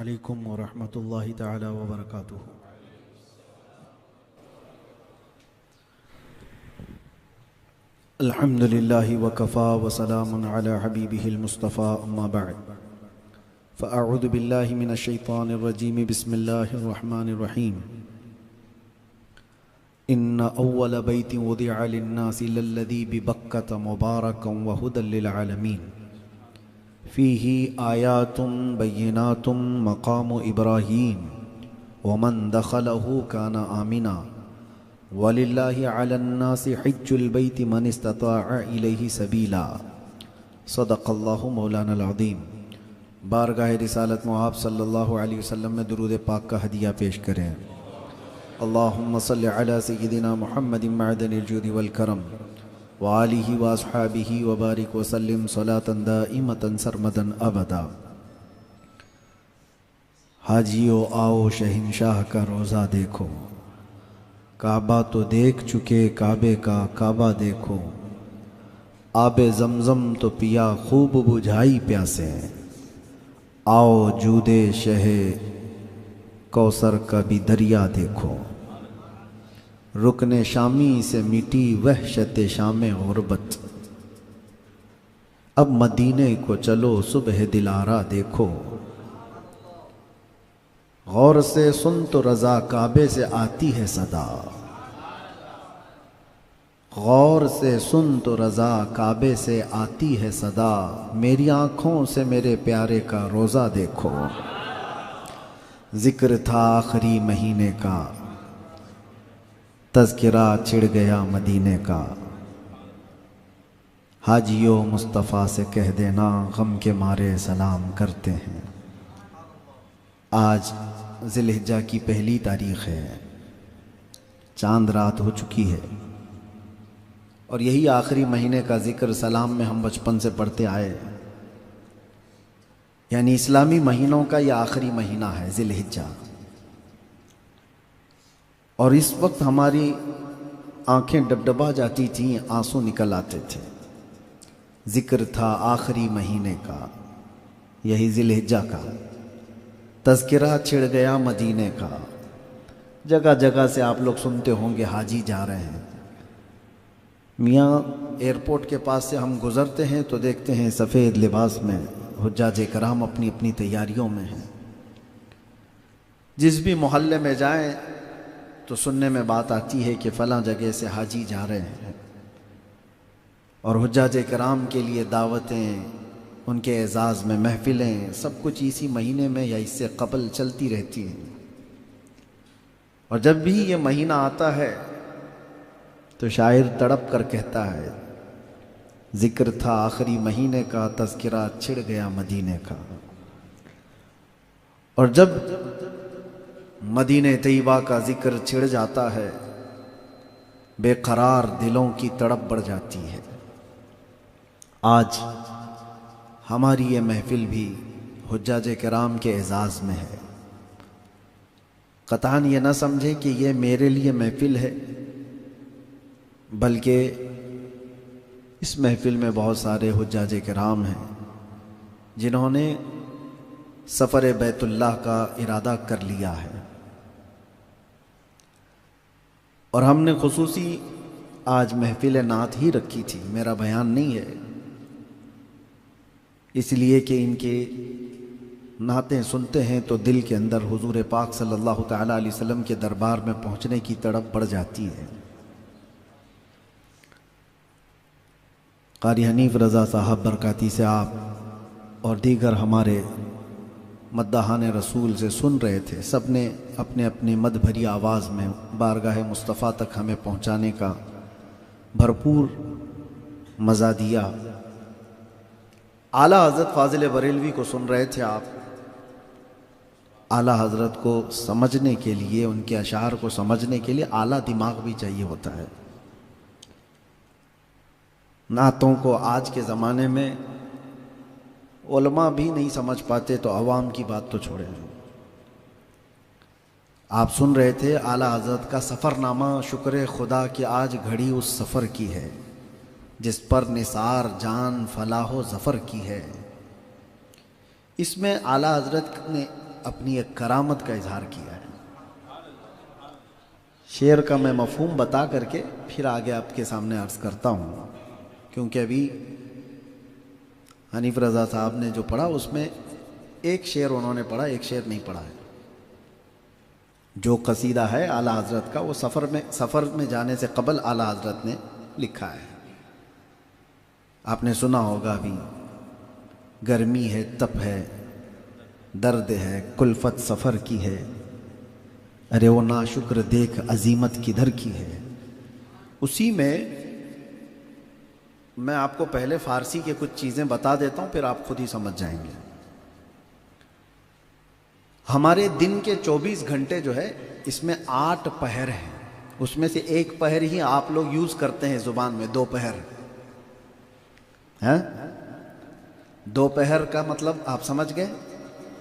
علیکم ورحمۃ اللہ تعالی وبرکاتہ۔ الحمد للہ وکفا وسلام علی حبیبہ المصطفیٰ، اما بعد فاعوذ باللہ من الشیطان الرجیم، بسم اللہ الرحمن الرحیم۔ ان اول بیت وضع للناس للذی ببکۃ مبارکا وہدی للعالمین، فیہ آیات بینات مقام ابراہیم ومن دخلہ کان آمنا وللہ علی الناس حج البیت من استطاع الیہ سبیلا، صدق اللہ مولانا العظیم۔ بارگاہ رسالت مآب صلی اللہ علیہ وسلم میں درود پاک کا ہدیہ پیش کریں۔ اللہم صلی علی سیدنا محمد معدن الجود والکرم وآلہ واصحابہ وبارک وسلم صلاۃ دائمۃ سرمدا ابدا۔ حاجیو آؤ شہنشاہ کا روزہ دیکھو، کعبہ تو دیکھ چکے کعبے کا کعبہ دیکھو، آب زمزم تو پیا خوب بجھائی پیاسے، آؤ جودے شہ کوثر کا بھی دریا دیکھو، رکن شامی سے مٹی وحشت شام غربت، اب مدینے کو چلو صبح دلارا دیکھو، غور سے سن تو رضا کعبے سے آتی ہے صدا، غور سے سن تو رضا کعبے سے آتی ہے صدا، میری آنکھوں سے میرے پیارے کا روزہ دیکھو، ذکر تھا آخری مہینے کا، تذکرہ چڑھ گیا مدینے کا، حاجیو مصطفیٰ سے کہہ دینا غم کے مارے سلام کرتے ہیں۔ آج ذی الحجہ کی پہلی تاریخ ہے، چاند رات ہو چکی ہے، اور یہی آخری مہینے کا ذکر سلام میں ہم بچپن سے پڑھتے آئے، یعنی اسلامی مہینوں کا یہ آخری مہینہ ہے ذی الحجہ، اور اس وقت ہماری آنکھیں ڈبڈبا جاتی تھیں، آنسو نکل آتے تھے۔ ذکر تھا آخری مہینے کا، یہی ذی الحجہ کا، تذکرہ چھڑ گیا مدینے کا۔ جگہ جگہ سے آپ لوگ سنتے ہوں گے حاجی جا رہے ہیں۔ میاں ایئرپورٹ کے پاس سے ہم گزرتے ہیں تو دیکھتے ہیں سفید لباس میں حجاج کرام اپنی اپنی تیاریوں میں ہیں۔ جس بھی محلے میں جائیں تو سننے میں بات آتی ہے کہ فلاں جگہ سے حاجی جا رہے ہیں، اور حجاج کرام کے لیے دعوتیں، ان کے اعزاز میں محفلیں، سب کچھ اسی مہینے میں یا اس سے قبل چلتی رہتی ہیں۔ اور جب بھی یہ مہینہ آتا ہے تو شاعر تڑپ کر کہتا ہے، ذکر تھا آخری مہینے کا، تذکرہ چھڑ گیا مدینے کا۔ اور جب مدینہ طیبہ کا ذکر چھڑ جاتا ہے، بے قرار دلوں کی تڑپ بڑھ جاتی ہے۔ آج ہماری یہ محفل بھی حجاج کرام کے اعزاز میں ہے۔ قطعاً یہ نہ سمجھے کہ یہ میرے لیے محفل ہے، بلکہ اس محفل میں بہت سارے حجاج کرام ہیں جنہوں نے سفر بیت اللہ کا ارادہ کر لیا ہے، اور ہم نے خصوصی آج محفل نعت ہی رکھی تھی، میرا بیان نہیں ہے، اس لیے کہ ان کے نعتیں سنتے ہیں تو دل کے اندر حضور پاک صلی اللہ تعالیٰ علیہ وسلم کے دربار میں پہنچنے کی تڑپ بڑھ جاتی ہے۔ قاری حنیف رضا صاحب برکاتی سے آپ اور دیگر ہمارے مداحان رسول سے سن رہے تھے، سب نے اپنے اپنی مد بھری آواز میں بارگاہ مصطفیٰ تک ہمیں پہنچانے کا بھرپور مزہ دیا۔ اعلیٰ حضرت فاضل بریلوی کو سن رہے تھے آپ۔ اعلیٰ حضرت کو سمجھنے کے لیے، ان کے اشعار کو سمجھنے کے لیے اعلیٰ دماغ بھی چاہیے ہوتا ہے۔ نعتوں کو آج کے زمانے میں علماء بھی نہیں سمجھ پاتے تو عوام کی بات تو چھوڑیں۔ آپ سن رہے تھے اعلیٰ حضرت کا سفر نامہ، شکر خدا کہ آج گھڑی اس سفر کی ہے، جس پر نثار جان فلاح و ظفر کی ہے۔ اس میں اعلیٰ حضرت نے اپنی ایک کرامت کا اظہار کیا ہے۔ شعر کا میں مفہوم بتا کر کے پھر آگے آپ کے سامنے عرض کرتا ہوں، کیونکہ ابھی حنیف رضا صاحب نے جو پڑھا اس میں ایک شعر انہوں نے پڑھا، ایک شعر نہیں پڑھا ہے۔ جو قصیدہ ہے اعلیٰ حضرت کا وہ سفر میں جانے سے قبل اعلیٰ حضرت نے لکھا ہے۔ آپ نے سنا ہوگا ابھی، گرمی ہے تپ ہے درد ہے کلفت سفر کی ہے، ارے وہ ناشکر دیکھ عزیمت کدھر کی ہے۔ اسی میں میں آپ کو پہلے فارسی کے کچھ چیزیں بتا دیتا ہوں، پھر آپ خود ہی سمجھ جائیں گے۔ ہمارے دن کے 24 گھنٹے جو ہے اس میں 8 پہر ہیں، اس میں سے ایک پہر ہی آپ لوگ یوز کرتے ہیں زبان میں، دوپہر ہے۔ دوپہر کا مطلب آپ سمجھ گئے،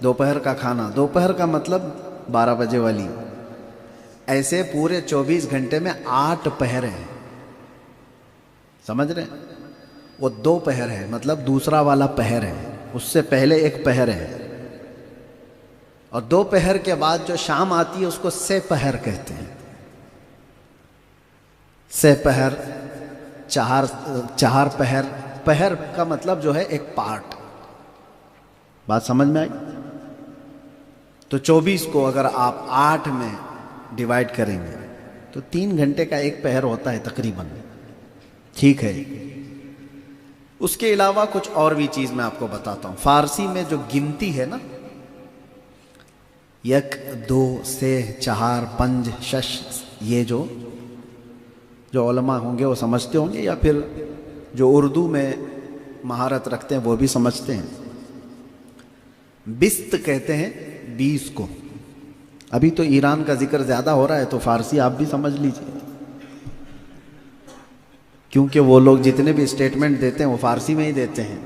دوپہر کا کھانا، دوپہر کا مطلب 12 بجے والی۔ ایسے پورے 24 گھنٹے میں 8 پہر ہیں، سمجھ رہے ہیں؟ وہ 2 پہر ہے، مطلب دوسرا والا پہر ہے، اس سے پہلے ایک پہر ہے، اور 2 پہر کے بعد جو شام آتی ہے اس کو سے پہر کہتے ہیں۔ سے پہر، چہار پہر، پہر کا مطلب جو ہے ایک پارٹ، بات سمجھ میں آئی؟ تو 24 کو اگر آپ 8 میں ڈیوائیڈ کریں گے تو 3 گھنٹے کا ایک پہر ہوتا ہے تقریباً، ٹھیک ہے۔ اس کے علاوہ کچھ اور بھی چیز میں آپ کو بتاتا ہوں۔ فارسی میں جو گنتی ہے نا، 1 2 3 4 5 6، یہ جو علماء ہوں گے وہ سمجھتے ہوں گے، یا پھر جو اردو میں مہارت رکھتے ہیں وہ بھی سمجھتے ہیں۔ بست کہتے ہیں 20 کو۔ ابھی تو ایران کا ذکر زیادہ ہو رہا ہے تو فارسی آپ بھی سمجھ لیجئے، کیونکہ وہ لوگ جتنے بھی اسٹیٹمنٹ دیتے ہیں وہ فارسی میں ہی دیتے ہیں،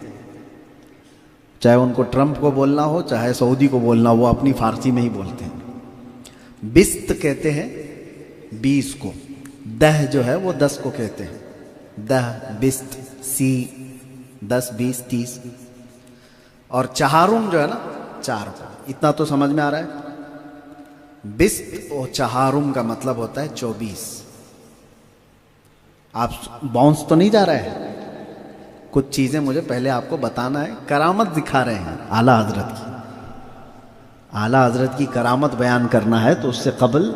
چاہے ان کو ٹرمپ کو بولنا ہو چاہے سعودی کو بولنا ہو، وہ اپنی فارسی میں ہی بولتے ہیں۔ بست کہتے ہیں 20 کو، دہ جو ہے وہ 10 کو کہتے ہیں، دہ بست سی 10 20 30، اور چہارم جو ہے نا 4 کو۔ اتنا تو سمجھ میں آ رہا ہے؟ بست اور چہارم کا مطلب ہوتا ہے 24۔ آپ باؤنس تو نہیں جا رہا ہے؟ کچھ چیزیں مجھے پہلے آپ کو بتانا ہے، کرامت دکھا رہے ہیں اعلیٰ حضرت کی، اعلیٰ حضرت کی کرامت بیان کرنا ہے تو اس سے قبل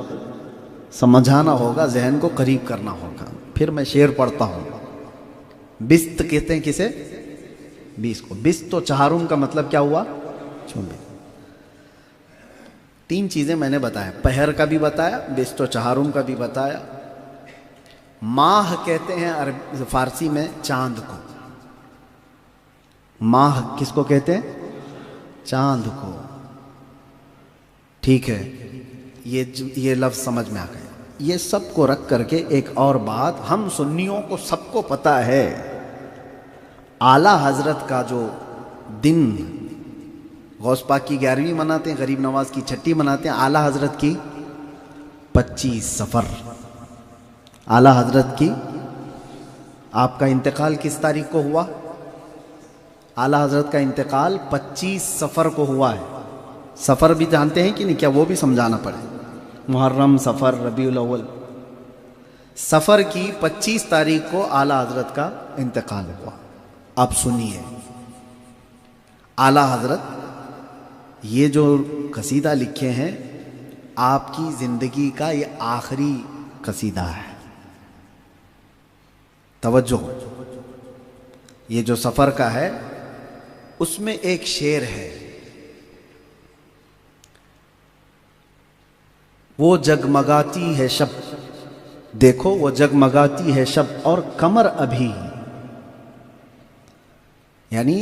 سمجھانا ہوگا، ذہن کو قریب کرنا ہوگا۔ پھر میں شعر پڑھتا ہوں۔ بست کہتے ہیں کسے؟ 20 کو۔ بست و چہارم کا مطلب کیا ہوا؟ 24۔ 3 چیزیں میں نے بتایا، پہر کا بھی بتایا، بست و چہارم کا بھی بتایا۔ ماہ کہتے ہیں فارسی میں چاند کو۔ ماہ کس کو کہتے ہیں؟ چاند کو، ٹھیک ہے۔ یہ لفظ سمجھ میں آ گئے۔ یہ سب کو رکھ کر کے ایک اور بات، ہم سنیوں کو سب کو پتہ ہے، اعلیٰ حضرت کا جو دن، غوث پاک کی 11ویں مناتے ہیں، غریب نواز کی 6ٹھی مناتے ہیں، اعلیٰ حضرت کی 25 صفر۔ اعلیٰ حضرت کی، آپ کا انتقال کس تاریخ کو ہوا؟ اعلیٰ حضرت کا انتقال 25 صفر کو ہوا ہے۔ صفر بھی جانتے ہیں کہ نہیں؟ کیا وہ بھی سمجھانا پڑے؟ محرم، صفر، ربیع الاول۔ صفر کی 25 تاریخ کو اعلیٰ حضرت کا انتقال ہوا۔ اب سنیے، اعلیٰ حضرت یہ جو قصیدہ لکھے ہیں، آپ کی زندگی کا یہ آخری قصیدہ ہے۔ توجہ، یہ جو سفر کا ہے اس میں ایک شعر ہے، وہ جگمگاتی ہے شب، دیکھو وہ جگمگاتی ہے شب اور قمر ابھی، یعنی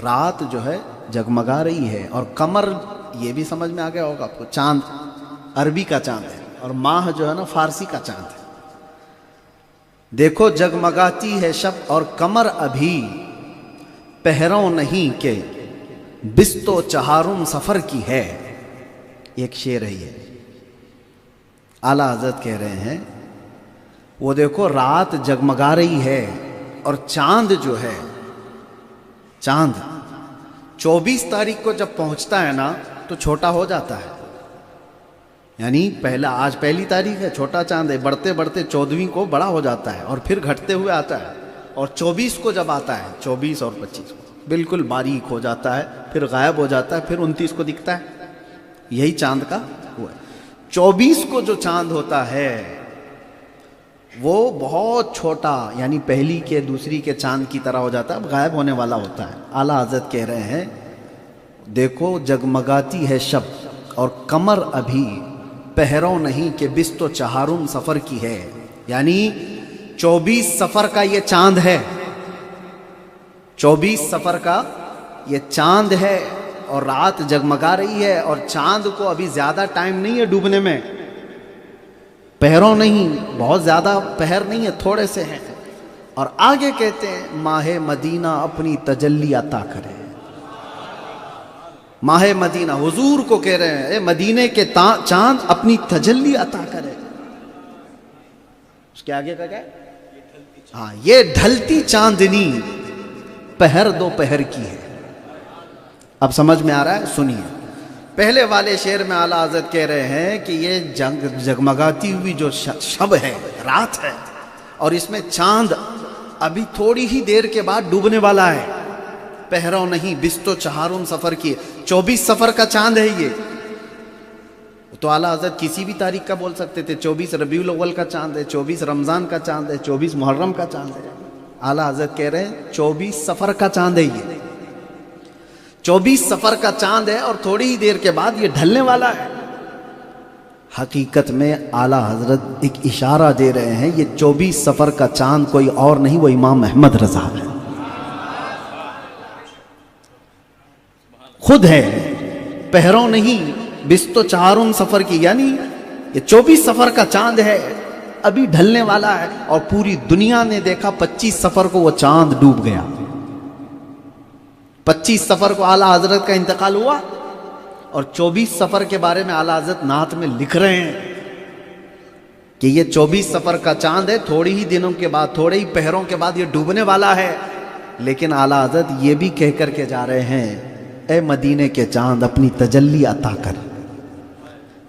رات جو ہے جگمگا رہی ہے، اور قمر یہ بھی سمجھ میں آ گیا ہوگا آپ کو، چاند عربی کا چاند ہے، اور ماہ جو ہے نا فارسی کا چاند ہے۔ دیکھو جگمگاتی ہے شب اور قمر ابھی، پہروں نہیں کہ بست و چہارم سفر کی ہے۔ ایک شعر ہے یہ، اعلیٰ حضرت کہہ رہے ہیں وہ دیکھو رات جگمگا رہی ہے، اور چاند جو ہے، چاند 24 تاریخ کو جب پہنچتا ہے نا تو چھوٹا ہو جاتا ہے. یعنی آج پہلی تاریخ ہے، چھوٹا چاند ہے، بڑھتے بڑھتے 14ویں کو بڑا ہو جاتا ہے اور پھر گھٹتے ہوئے آتا ہے، اور 24 کو جب آتا ہے، 24 اور 25 کو بالکل باریک ہو جاتا ہے، پھر غائب ہو جاتا ہے، پھر 29 کو دکھتا ہے. یہی چاند کا ہوا ہے. 24 کو جو چاند ہوتا ہے وہ بہت چھوٹا، یعنی پہلی کے دوسری کے چاند کی طرح ہو جاتا ہے، اب غائب ہونے والا ہوتا ہے. اعلیٰ حضرت کہہ رہے ہیں دیکھو جگمگاتی ہے شب اور قمر ابھی پہروں نہیں کہ بست و چہارم سفر کی ہے. یعنی 24 سفر کا یہ چاند ہے، 24 سفر کا یہ چاند ہے، اور رات جگمگا رہی ہے، اور چاند کو ابھی زیادہ ٹائم نہیں ہے ڈوبنے میں، پہروں نہیں، بہت زیادہ پہر نہیں ہے، تھوڑے سے ہیں. اور آگے کہتے ہیں ماہ مدینہ اپنی تجلی عطا کرے. ماہ مدینہ حضور کو کہہ رہے ہیں اے مدینے کے چاند اپنی تجلی عطا کرے. اس کے آگے کا کیا ہے؟ ہاں، یہ ڈھلتی چاندنی پہر دو پہر کی ہے. اب سمجھ میں آ رہا ہے؟ سنیے. پہلے والے شعر میں اعلیٰ حضرت کہہ رہے ہیں کہ یہ جگمگاتی ہوئی جو شب ہے، رات ہے، اور اس میں چاند ابھی تھوڑی ہی دیر کے بعد ڈوبنے والا ہے، پہروں نہیں بست و چہارم سفر کی. 24 سفر کا چاند ہے یہ. تو اعلیٰ حضرت کسی بھی تاریخ کا بول سکتے تھے، 24 ربیع الاول کا چاند ہے، 24 رمضان کا چاند ہے، 24 محرم کا چاند ہے. اعلیٰ حضرت کہہ رہے ہیں 24 سفر کا چاند ہے یہ، 24 سفر کا چاند ہے، اور تھوڑی ہی دیر کے بعد یہ ڈھلنے والا ہے. حقیقت میں اعلیٰ حضرت ایک اشارہ دے رہے ہیں، یہ 24 سفر کا چاند کوئی اور نہیں، وہ امام احمد رضا ہے، خود ہے. پہروں نہیں بست و چہارم سفر کی، یعنی یہ 24 سفر کا چاند ہے، ابھی ڈھلنے والا ہے. اور پوری دنیا نے دیکھا 25 سفر کو وہ چاند ڈوب گیا. 25 سفر کو اعلیٰ حضرت کا انتقال ہوا، اور 24 سفر کے بارے میں اعلیٰ حضرت نعت میں لکھ رہے ہیں کہ یہ 24 سفر کا چاند ہے، تھوڑی ہی دنوں کے بعد، تھوڑے ہی پہروں کے بعد یہ ڈوبنے والا ہے. لیکن اعلیٰ حضرت یہ بھی کہہ کر کے جا رہے ہیں اے مدینے کے چاند اپنی تجلی عطا کر.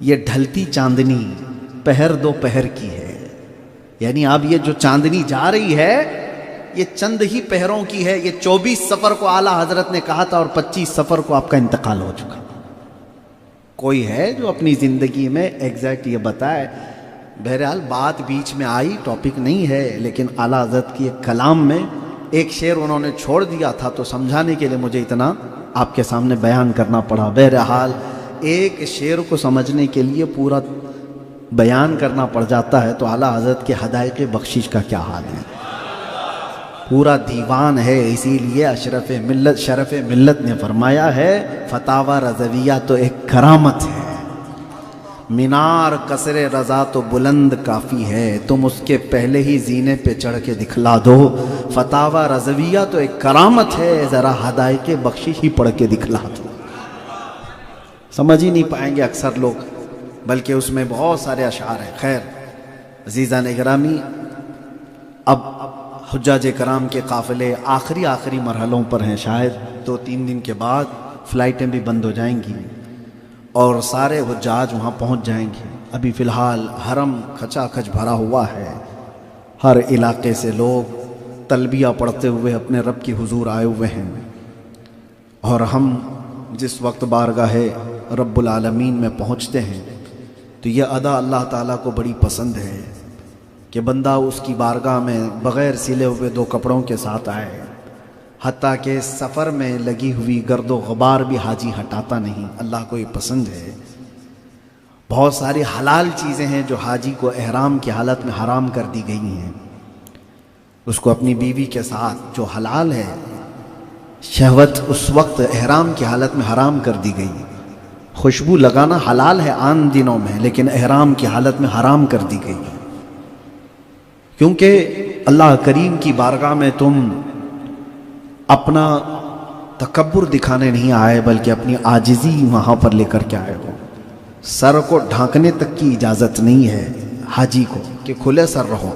یہ ڈھلتی چاندنی پہر دو پہر کی ہے. یعنی اب یہ جو چاندنی جا رہی ہے یہ چند ہی پہروں کی ہے. یہ 24 سفر کو اعلیٰ حضرت نے کہا تھا، اور 25 سفر کو آپ کا انتقال ہو چکا. کوئی ہے جو اپنی زندگی میں ایگزیکٹ یہ بتائے؟ بہرحال بات بیچ میں آئی، ٹاپک نہیں ہے، لیکن اعلیٰ حضرت کی ایک کلام میں ایک شعر انہوں نے چھوڑ دیا تھا، تو سمجھانے کے لیے مجھے اتنا آپ کے سامنے بیان کرنا پڑا. بہرحال ایک شعر کو سمجھنے کے لیے پورا بیان کرنا پڑ جاتا ہے، تو اعلیٰ حضرت کے حدائق بخشش کا کیا حال ہے. پورا دیوان ہے، اسی لیے شرف ملت نے فرمایا ہے فتاوی رضویہ تو ایک کرامت ہے، مینار قصر رضا تو بلند کافی ہے، تم اس کے پہلے ہی زینے پہ چڑھ کے دکھلا دو. فتاوی رضویہ تو ایک کرامت ہے، ذرا حدائق بخشش ہی پڑھ کے دکھلا دو. سمجھ ہی نہیں پائیں گے اکثر لوگ، بلکہ اس میں بہت سارے اشعار ہیں. خیر عزیزان گرامی، اب حجاج کرام کے قافلے آخری مرحلوں پر ہیں. شاید 2-3 دن کے بعد فلائٹیں بھی بند ہو جائیں گی اور سارے حجاج وہاں پہنچ جائیں گے. ابھی فی الحال حرم کھچا کھچ بھرا ہوا ہے، ہر علاقے سے لوگ تلبیہ پڑھتے ہوئے اپنے رب کی حضور آئے ہوئے ہیں. اور ہم جس وقت بارگاہ رب العالمین میں پہنچتے ہیں تو یہ ادا اللہ تعالیٰ کو بڑی پسند ہے کہ بندہ اس کی بارگاہ میں بغیر سلے ہوئے 2 کپڑوں کے ساتھ آئے. حتیٰ کہ سفر میں لگی ہوئی گرد و غبار بھی حاجی ہٹاتا نہیں. اللہ کو یہ پسند ہے. بہت ساری حلال چیزیں ہیں جو حاجی کو احرام کی حالت میں حرام کر دی گئی ہیں. اس کو اپنی بیوی کے ساتھ جو حلال ہے، شہوت اس وقت احرام کی حالت میں حرام کر دی گئی. خوشبو لگانا حلال ہے عام دنوں میں، لیکن احرام کی حالت میں حرام کر دی گئی، کیونکہ اللہ کریم کی بارگاہ میں تم اپنا تکبر دکھانے نہیں آئے، بلکہ اپنی عاجزی وہاں پر لے کر کے آئے ہو. سر کو ڈھانکنے تک کی اجازت نہیں ہے حاجی کو کہ کھلے سر رہو.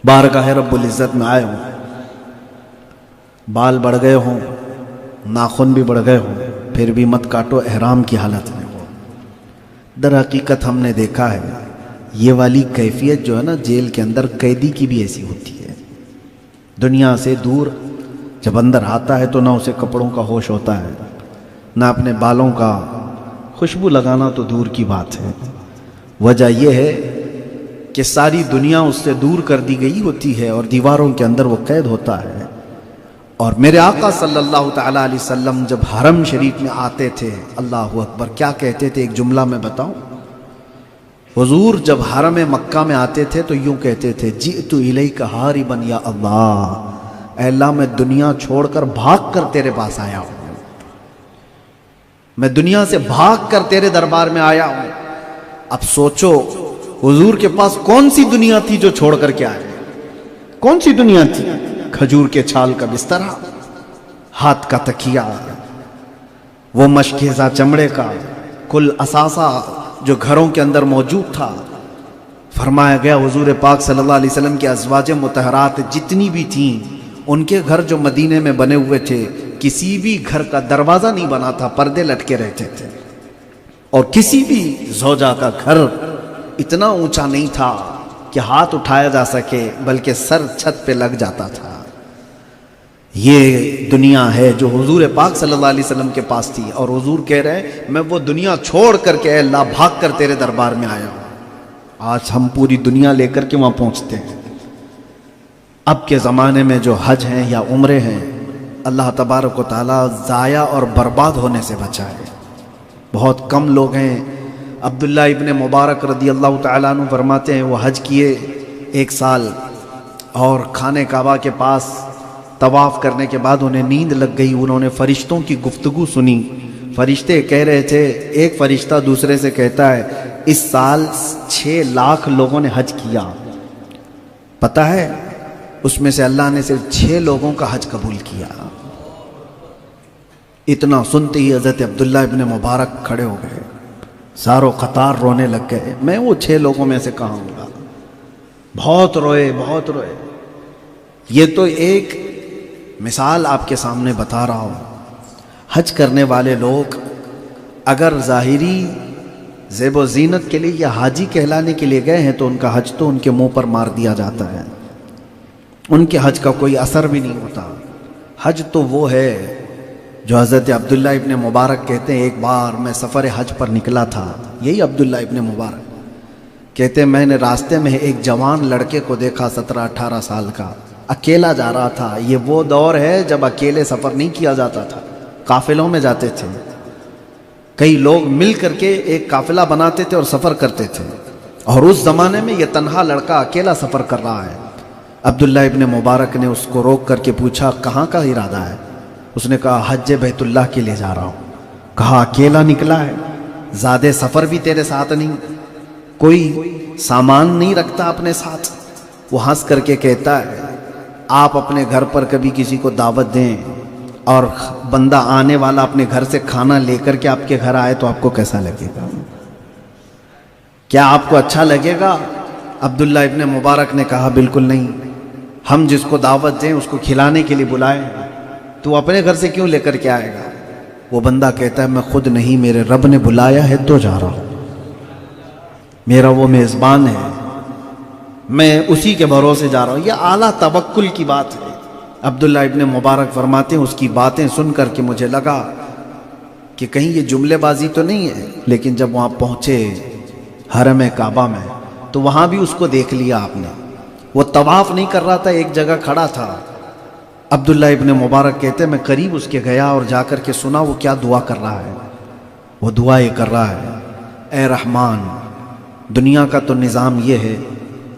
بارگاہ رب العزت میں آئے ہوں، بال بڑھ گئے ہوں، ناخن بھی بڑھ گئے ہوں، پھر بھی مت کاٹو احرام کی حالت میں ہو۔ در حقیقت ہم نے دیکھا ہے یہ والی کیفیت جو ہے نا جیل کے اندر قیدی کی بھی ایسی ہوتی ہے، دنیا سے دور جب اندر آتا ہے تو نہ اسے کپڑوں کا ہوش ہوتا ہے، نہ اپنے بالوں کا، خوشبو لگانا تو دور کی بات ہے۔ وجہ یہ ہے کہ ساری دنیا اس سے دور کر دی گئی ہوتی ہے اور دیواروں کے اندر وہ قید ہوتا ہے۔ اور میرے آقا صلی اللہ تعالیٰ علیہ وسلم جب حرم شریف میں آتے تھے، اللہ اکبر، کیا کہتے تھے؟ ایک جملہ میں بتاؤں، حضور جب حرم مکہ میں آتے تھے تو یوں کہتے تھے، جئت الیک حاربا یا اللہ، اے اللہ میں دنیا چھوڑ کر بھاگ کر تیرے پاس آیا ہوں، میں دنیا سے بھاگ کر تیرے دربار میں آیا ہوں۔ اب سوچو حضور کے پاس کون سی دنیا تھی جو چھوڑ کر کے آئے؟ کون سی دنیا تھی؟ کھجور کے چھال کا بستر، ہاتھ کا تکیہ، وہ مشکیزہ چمڑے کا کل اثاثہ جو گھروں کے اندر موجود تھا۔ فرمایا گیا حضور پاک صلی اللہ علیہ وسلم کے ازواج مطہرات جتنی بھی تھیں، ان کے گھر جو مدینے میں بنے ہوئے تھے، کسی بھی گھر کا دروازہ نہیں بنا تھا، پردے لٹکے رہتے تھے، اور کسی بھی زوجہ کا گھر اتنا اونچا نہیں تھا کہ ہاتھ اٹھایا جا سکے، بلکہ سر چھت پہ لگ جاتا تھا۔ یہ دنیا ہے جو حضور پاک صلی اللہ علیہ وسلم کے پاس تھی، اور حضور کہہ رہے ہیں میں وہ دنیا چھوڑ کر کے اے اللہ بھاگ کر تیرے دربار میں آیا ہوں۔ آج ہم پوری دنیا لے کر کے وہاں پہنچتے ہیں۔ اب کے زمانے میں جو حج ہیں یا عمرے ہیں، اللہ تبارک و تعالیٰ ضائع اور برباد ہونے سے بچائے۔ بہت کم لوگ ہیں۔ عبداللہ ابن مبارک رضی اللہ تعالیٰ عنہ فرماتے ہیں وہ حج کیے 1 سال، اور خانہ کعبہ کے پاس طواف کرنے کے بعد انہیں نیند لگ گئی۔ انہوں نے فرشتوں کی گفتگو سنی۔ فرشتے کہہ رہے تھے، ایک فرشتہ دوسرے سے کہتا ہے اس سال 6 لاکھ لوگوں نے حج کیا، پتہ ہے اس میں سے اللہ نے صرف 6 لوگوں کا حج قبول کیا۔ اتنا سنتے ہی حضرت عبداللہ ابن مبارک کھڑے ہو گئے، ساروں قطار رونے لگ گئے۔ میں وہ 6 لوگوں میں سے کہاں ہوں گا؟ بہت روئے، بہت روئے۔ یہ تو ایک مثال آپ کے سامنے بتا رہا ہوں۔ حج کرنے والے لوگ اگر ظاہری زیب و زینت کے لیے یا حاجی کہلانے کے لیے گئے ہیں تو ان کا حج تو ان کے منہ پر مار دیا جاتا ہے، ان کے حج کا کوئی اثر بھی نہیں ہوتا۔ حج تو وہ ہے جو حضرت عبداللہ ابن مبارک کہتے ہیں، ایک بار میں سفر حج پر نکلا تھا، یہی عبداللہ ابن مبارک کہتے ہیں میں نے راستے میں ایک جوان لڑکے کو دیکھا 17-18 سال کا، اکیلا جا رہا تھا۔ یہ وہ دور ہے جب اکیلے سفر نہیں کیا جاتا تھا، قافلوں میں جاتے تھے، کئی لوگ مل کر کے ایک قافلہ بناتے تھے اور سفر کرتے تھے، اور اس زمانے میں یہ تنہا لڑکا اکیلا سفر کر رہا ہے۔ عبداللہ ابن مبارک نے اس کو روک کر کے پوچھا کہاں کا ارادہ ہے؟ اس نے کہا حج بیت اللہ کے لیے جا رہا ہوں۔ کہا اکیلا نکلا ہے؟ زیادہ سفر بھی تیرے ساتھ نہیں، کوئی سامان نہیں رکھتا اپنے ساتھ؟ وہ ہنس کر کے کہتا ہے آپ اپنے گھر پر کبھی کسی کو دعوت دیں اور بندہ آنے والا اپنے گھر سے کھانا لے کر کے آپ کے گھر آئے تو آپ کو کیسا لگے گا؟ کیا آپ کو اچھا لگے گا؟ عبداللہ ابن مبارک نے کہا بالکل نہیں، ہم جس کو دعوت دیں اس کو کھلانے کے لیے بلائیں، تو اپنے گھر سے کیوں لے کر کے آئے گا؟ وہ بندہ کہتا ہے میں خود نہیں، میرے رب نے بلایا ہے تو جا رہا ہوں، میرا وہ میزبان ہے، میں اسی کے بھروسے جا رہا ہوں۔ یہ اعلیٰ توکل کی بات ہے۔ عبداللہ ابن مبارک فرماتے ہیں اس کی باتیں سن کر کے مجھے لگا کہ کہیں یہ جملے بازی تو نہیں ہے، لیکن جب وہاں پہنچے حرم کعبہ میں تو وہاں بھی اس کو دیکھ لیا آپ نے، وہ طواف نہیں کر رہا تھا، ایک جگہ کھڑا تھا۔ عبداللہ ابن مبارک کہتے ہیں میں قریب اس کے گیا اور جا کر کے سنا وہ کیا دعا کر رہا ہے۔ وہ دعا یہ کر رہا ہے اے رحمان، دنیا کا تو نظام یہ ہے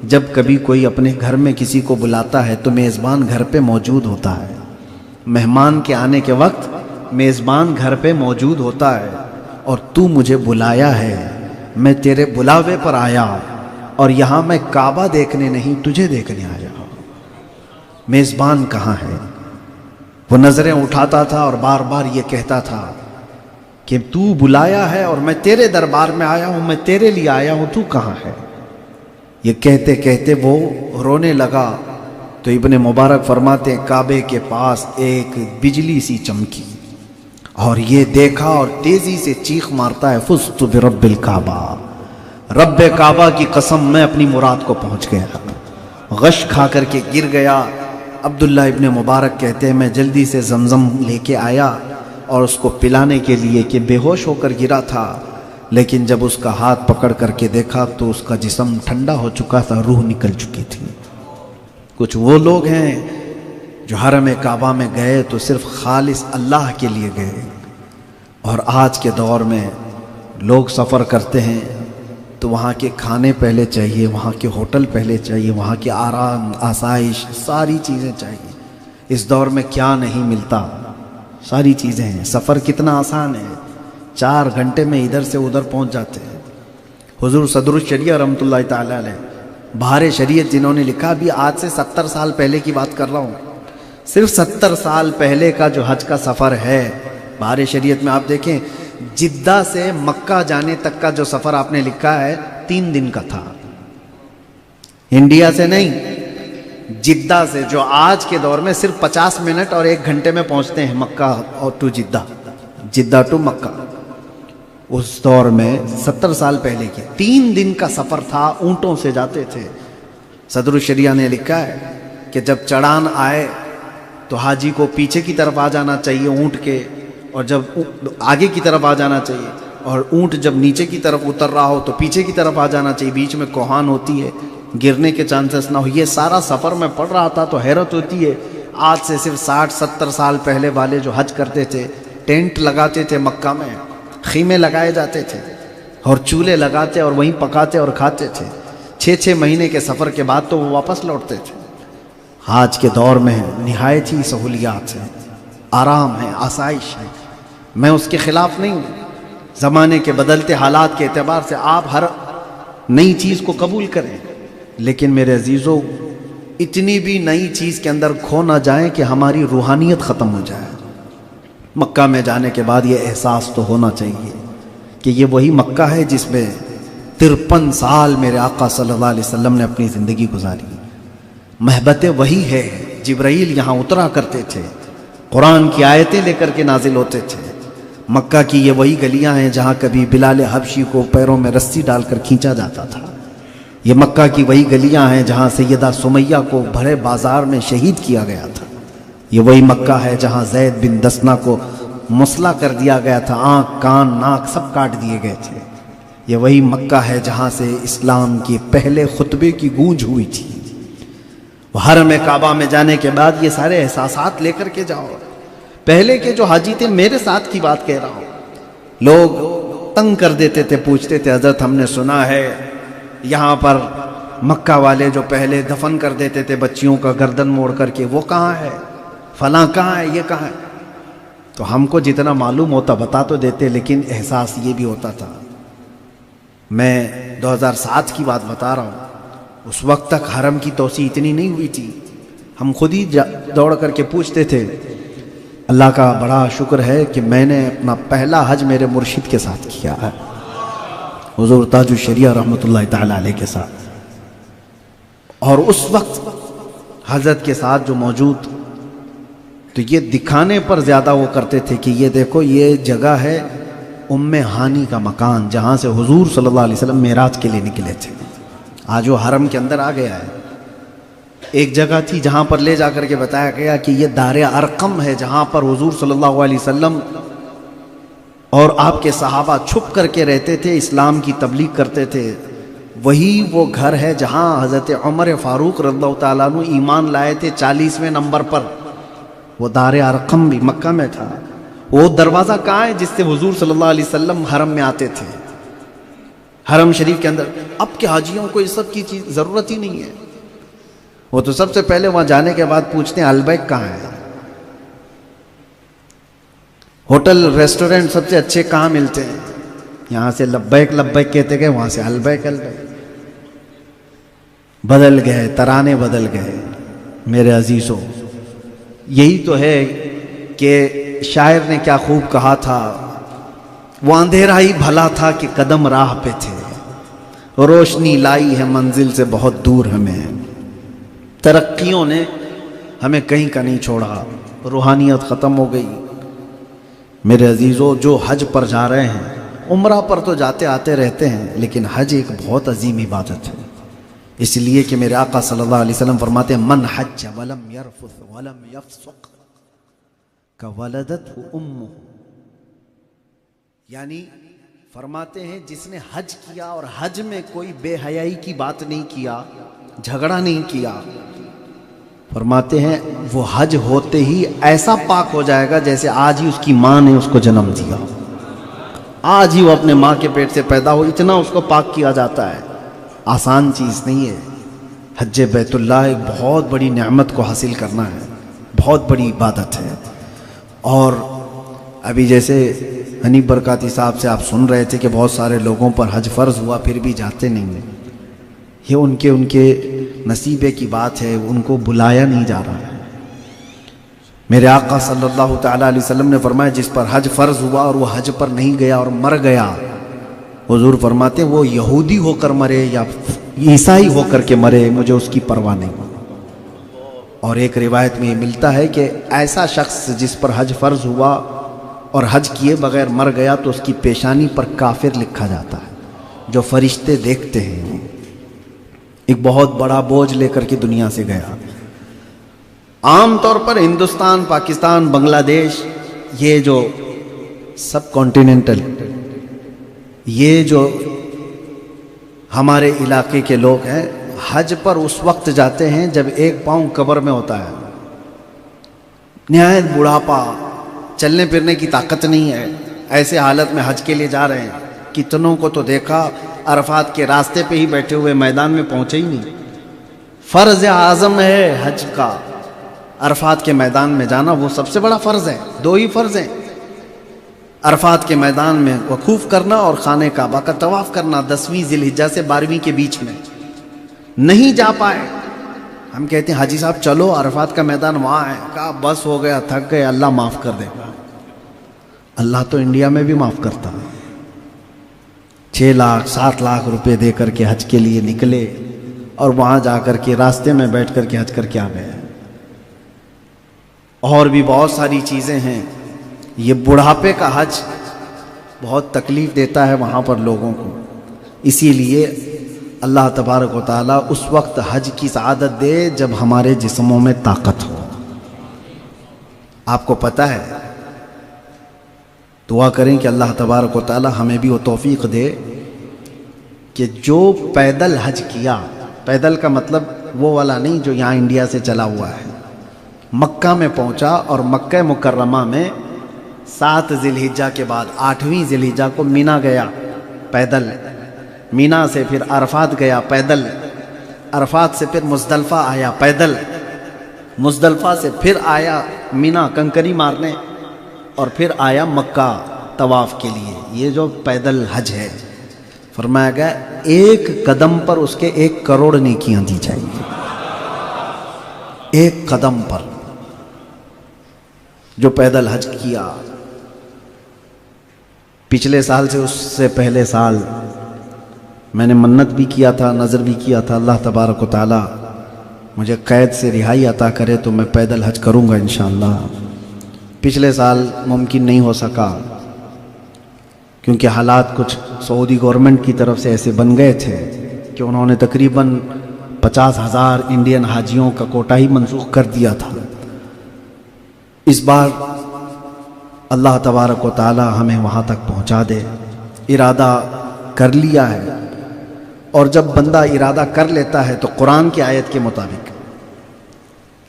جب کبھی کوئی اپنے گھر میں کسی کو بلاتا ہے تو میزبان گھر پہ موجود ہوتا ہے، مہمان کے آنے کے وقت میزبان گھر پہ موجود ہوتا ہے، اور تو مجھے بلایا ہے، میں تیرے بلاوے پر آیا، اور یہاں میں کعبہ دیکھنے نہیں تجھے دیکھنے آیا۔ میزبان کہاں ہے؟ وہ نظریں اٹھاتا تھا اور بار بار یہ کہتا تھا کہ تو بلایا ہے اور میں تیرے دربار میں آیا ہوں، میں تیرے لیے آیا ہوں، تو کہاں ہے؟ یہ کہتے کہتے وہ رونے لگا تو ابن مبارک فرماتے ہیں کعبے کے پاس ایک بجلی سی چمکی اور یہ دیکھا اور تیزی سے چیخ مارتا ہے فزت برب الکعبہ، رب کعبہ کی قسم میں اپنی مراد کو پہنچ گیا، غش کھا کر کے گر گیا۔ عبداللہ ابن مبارک کہتے ہیں میں جلدی سے زمزم لے کے آیا اور اس کو پلانے کے لیے کہ بے ہوش ہو کر گرا تھا، لیکن جب اس کا ہاتھ پکڑ کر کے دیکھا تو اس کا جسم ٹھنڈا ہو چکا تھا، روح نکل چکی تھی۔ کچھ وہ لوگ ہیں جو حرم کعبہ میں گئے تو صرف خالص اللہ کے لیے گئے، اور آج کے دور میں لوگ سفر کرتے ہیں تو وہاں کے کھانے پہلے چاہیے، وہاں کے ہوٹل پہلے چاہیے، وہاں کے آرام آسائش ساری چیزیں چاہیے۔ اس دور میں کیا نہیں ملتا، ساری چیزیں ہیں۔ سفر کتنا آسان ہے، 4 گھنٹے میں ادھر سے ادھر پہنچ جاتے ہیں۔ حضور صدر الشریعہ رحمۃ اللہ تعالی علیہ بہار شریعت جنہوں نے لکھا، بھی آج سے 70 سال پہلے کی بات کر رہا ہوں، صرف 70 سال پہلے کا جو حج کا سفر ہے بہار شریعت میں آپ دیکھیں، جدہ سے مکہ جانے تک کا جو سفر آپ نے لکھا ہے 3 دن کا تھا۔ انڈیا سے نہیں، جدہ سے، جو آج کے دور میں صرف 50 منٹ اور 1 گھنٹے میں پہنچتے ہیں مکہ اور ٹو جدہ، جدہ ٹو مکہ، اس دور میں 70 سال پہلے کے 3 دن کا سفر تھا، اونٹوں سے جاتے تھے۔ صدر الشریعہ نے لکھا ہے کہ جب چڑھان آئے تو حاجی کو پیچھے کی طرف آ جانا چاہیے اونٹ کے، اور جب آگے کی طرف آ جانا چاہیے، اور اونٹ جب نیچے کی طرف اتر رہا ہو تو پیچھے کی طرف آ جانا چاہیے، بیچ میں کوہان ہوتی ہے، گرنے کے چانسز نہ ہو۔ یہ سارا سفر میں پڑھ رہا تھا تو حیرت ہوتی ہے، آج سے صرف 60-70 سال پہلے والے جو حج کرتے تھے، ٹینٹ لگاتے تھے مکہ میں، خیمے لگائے جاتے تھے اور چولہے لگاتے اور وہیں پکاتے اور کھاتے تھے۔ 6-6 مہینے کے سفر کے بعد تو وہ واپس لوٹتے تھے۔ آج کے دور میں نہایت ہی سہولیات ہیں، آرام ہے، آسائش ہے، میں اس کے خلاف نہیں ہوں۔ زمانے کے بدلتے حالات کے اعتبار سے آپ ہر نئی چیز کو قبول کریں، لیکن میرے عزیزو اتنی بھی نئی چیز کے اندر کھو نہ جائیں کہ ہماری روحانیت ختم ہو جائے۔ مکہ میں جانے کے بعد یہ احساس تو ہونا چاہیے کہ یہ وہی مکہ ہے جس میں 53 سال میرے آقا صلی اللہ علیہ وسلم نے اپنی زندگی گزاری۔ محبت وہی ہے، جبرائیل یہاں اترا کرتے تھے، قرآن کی آیتیں لے کر کے نازل ہوتے تھے۔ مکہ کی یہ وہی گلیاں ہیں جہاں کبھی بلال حبشی کو پیروں میں رسی ڈال کر کھینچا جاتا تھا۔ یہ مکہ کی وہی گلیاں ہیں جہاں سیدہ سمیہ کو بھرے بازار میں شہید کیا گیا تھا۔ یہ وہی مکہ ہے جہاں زید بن دسنہ کو مسلح کر دیا گیا تھا، آنکھ کان ناک سب کاٹ دیے گئے تھے۔ یہ وہی مکہ ہے جہاں سے اسلام کے پہلے خطبے کی گونج ہوئی تھی۔ حرم کعبہ میں جانے کے بعد یہ سارے احساسات لے کر کے جاؤ۔ پہلے کے جو حاجی تھے، میرے ساتھ کی بات کہہ رہا ہوں، لوگ تنگ کر دیتے تھے، پوچھتے تھے حضرت ہم نے سنا ہے یہاں پر مکہ والے جو پہلے دفن کر دیتے تھے بچیوں کا گردن موڑ کر کے، وہ کہاں ہے، فلاں کہاں ہے، یہ کہاں ہے؟ تو ہم کو جتنا معلوم ہوتا بتا تو دیتے، لیکن احساس یہ بھی ہوتا تھا۔ میں 2007 کی بات بتا رہا ہوں، اس وقت تک حرم کی توسیع اتنی نہیں ہوئی تھی، ہم خود ہی دوڑ کر کے پوچھتے تھے۔ اللہ کا بڑا شکر ہے کہ میں نے اپنا پہلا حج میرے مرشد کے ساتھ کیا ہے، حضور تاج الشریعہ رحمۃ اللہ تعالی علیہ کے ساتھ، اور اس وقت حضرت کے ساتھ جو موجود، تو یہ دکھانے پر زیادہ وہ کرتے تھے کہ یہ دیکھو یہ جگہ ہے ام ہانی کا مکان، جہاں سے حضور صلی اللہ علیہ وسلم معراج کے لیے نکلے تھے۔ آج وہ حرم کے اندر آ گیا ہے۔ ایک جگہ تھی جہاں پر لے جا کر کے بتایا گیا کہ یہ دار ارقم ہے، جہاں پر حضور صلی اللہ علیہ وسلم اور آپ کے صحابہ چھپ کر کے رہتے تھے، اسلام کی تبلیغ کرتے تھے۔ وہی وہ گھر ہے جہاں حضرت عمر فاروق رضی اللہ تعالیٰ عنہ ایمان لائے تھے 40ویں نمبر پر۔ وہ دار ارقم بھی مکہ میں تھا۔ وہ دروازہ کہاں ہے جس سے حضور صلی اللہ علیہ وسلم حرم میں آتے تھے، حرم شریف کے اندر؟ اب کے حاجیوں کو اس سب کی چیز ضرورت ہی نہیں ہے، وہ تو سب سے پہلے وہاں جانے کے بعد پوچھتے ہیں البیک کہاں ہے، ہوٹل ریسٹورنٹ سب سے اچھے کہاں ملتے ہیں، یہاں سے لبیک لبیک کہتے گئے، وہاں سے البیک البیک۔ بدل گئے، ترانے بدل گئے۔ میرے عزیزوں، یہی تو ہے کہ شاعر نے کیا خوب کہا تھا، وہ اندھیرا ہی بھلا تھا کہ قدم راہ پہ تھے، روشنی لائی ہے منزل سے بہت دور ہمیں۔ ترقیوں نے ہمیں کہیں کا نہیں چھوڑا، روحانیت ختم ہو گئی۔ میرے عزیزوں، جو حج پر جا رہے ہیں، عمرہ پر تو جاتے آتے رہتے ہیں، لیکن حج ایک بہت عظیم عبادت ہے، اس لیے کہ میرے آقا صلی اللہ علیہ وسلم فرماتے ہیں من حج ولم یرفث ولم یفسق کولدتہ امہ، یعنی فرماتے ہیں جس نے حج کیا اور حج میں کوئی بے حیائی کی بات نہیں کیا، جھگڑا نہیں کیا، فرماتے ہیں وہ حج ہوتے ہی ایسا پاک ہو جائے گا جیسے آج ہی اس کی ماں نے اس کو جنم دیا، آج ہی وہ اپنے ماں کے پیٹ سے پیدا ہو، اتنا اس کو پاک کیا جاتا ہے۔ آسان چیز نہیں ہے، حج بیت اللہ ایک بہت بڑی نعمت کو حاصل کرنا ہے، بہت بڑی عبادت ہے۔ اور ابھی جیسے حنیف برکاتی صاحب سے آپ سن رہے تھے کہ بہت سارے لوگوں پر حج فرض ہوا پھر بھی جاتے نہیں ہیں، یہ ان کے نصیبے کی بات ہے، ان کو بلایا نہیں جا رہا ہے۔ میرے آقا صلی اللہ تعالیٰ علیہ وسلم نے فرمایا جس پر حج فرض ہوا اور وہ حج پر نہیں گیا اور مر گیا، حضور فرماتے ہیں وہ یہودی ہو کر مرے یا عیسائی ہو کر کے مرے، مجھے اس کی پرواہ نہیں۔ اور ایک روایت میں یہ ملتا ہے کہ ایسا شخص جس پر حج فرض ہوا اور حج کیے بغیر مر گیا تو اس کی پیشانی پر کافر لکھا جاتا ہے، جو فرشتے دیکھتے ہیں، ایک بہت بڑا بوجھ لے کر کے دنیا سے گیا۔ عام طور پر ہندوستان، پاکستان، بنگلہ دیش، یہ جو سب کانٹیننٹل، یہ جو ہمارے علاقے کے لوگ ہیں، حج پر اس وقت جاتے ہیں جب ایک پاؤں قبر میں ہوتا ہے، نہایت بڑھاپا، چلنے پھرنے کی طاقت نہیں ہے، ایسے حالت میں حج کے لیے جا رہے ہیں۔ کتنوں کو تو دیکھا عرفات کے راستے پہ ہی بیٹھے ہوئے، میدان میں پہنچے ہی نہیں۔ فرض اعظم ہے حج کا، عرفات کے میدان میں جانا وہ سب سے بڑا فرض ہے، دو ہی فرض ہیں، عرفات کے میدان میں وقوف کرنا اور خانہ کعبہ کا طواف کرنا 10ویں ذی الحجہ سے 12ویں کے بیچ میں۔ نہیں جا پائے، ہم کہتے ہیں حاجی صاحب چلو عرفات کا میدان وہاں ہے، کہا بس ہو گیا، تھک گئے، اللہ معاف کر دے گا۔ اللہ تو انڈیا میں بھی معاف کرتا ہے، 6 لاکھ 7 لاکھ روپے دے کر کے حج کے لیے نکلے اور وہاں جا کر کے راستے میں بیٹھ کر کے حج کر کے آ گئے۔ اور بھی بہت ساری چیزیں ہیں، یہ بڑھاپے کا حج بہت تکلیف دیتا ہے وہاں پر لوگوں کو، اسی لیے اللہ تبارک و تعالیٰ اس وقت حج کی سعادت دے جب ہمارے جسموں میں طاقت ہو۔ آپ کو پتہ ہے، دعا کریں کہ اللہ تبارک و تعالیٰ ہمیں بھی وہ توفیق دے کہ جو پیدل حج کیا، پیدل کا مطلب وہ والا نہیں جو یہاں انڈیا سے چلا ہوا ہے، مکہ میں پہنچا اور مکہ مکرمہ میں 7 ذی الحجہ کے بعد 8ویں ذی الحجہ کو مینا گیا پیدل، مینا سے پھر عرفات گیا پیدل، عرفات سے پھر مزدلفہ آیا پیدل، مزدلفہ سے پھر آیا مینا کنکری مارنے اور پھر آیا مکہ طواف کے لیے۔ یہ جو پیدل حج ہے، فرمایا گیا ایک قدم پر اس کے 1 کروڑ نیکیاں دی جائیں گی، ایک قدم پر جو پیدل حج کیا۔ پچھلے سال سے اس سے پہلے سال میں نے منت بھی کیا تھا، نظر بھی کیا تھا، اللہ تبارک و تعالی مجھے قید سے رہائی عطا کرے تو میں پیدل حج کروں گا انشاءاللہ۔ پچھلے سال ممکن نہیں ہو سکا کیونکہ حالات کچھ سعودی گورنمنٹ کی طرف سے ایسے بن گئے تھے کہ انہوں نے تقریباً 50,000 انڈین حاجیوں کا کوٹا ہی منسوخ کر دیا تھا۔ اس بار اللہ تبارک و تعالی ہمیں وہاں تک پہنچا دے، ارادہ کر لیا ہے، اور جب بندہ ارادہ کر لیتا ہے تو قرآن کی آیت کے مطابق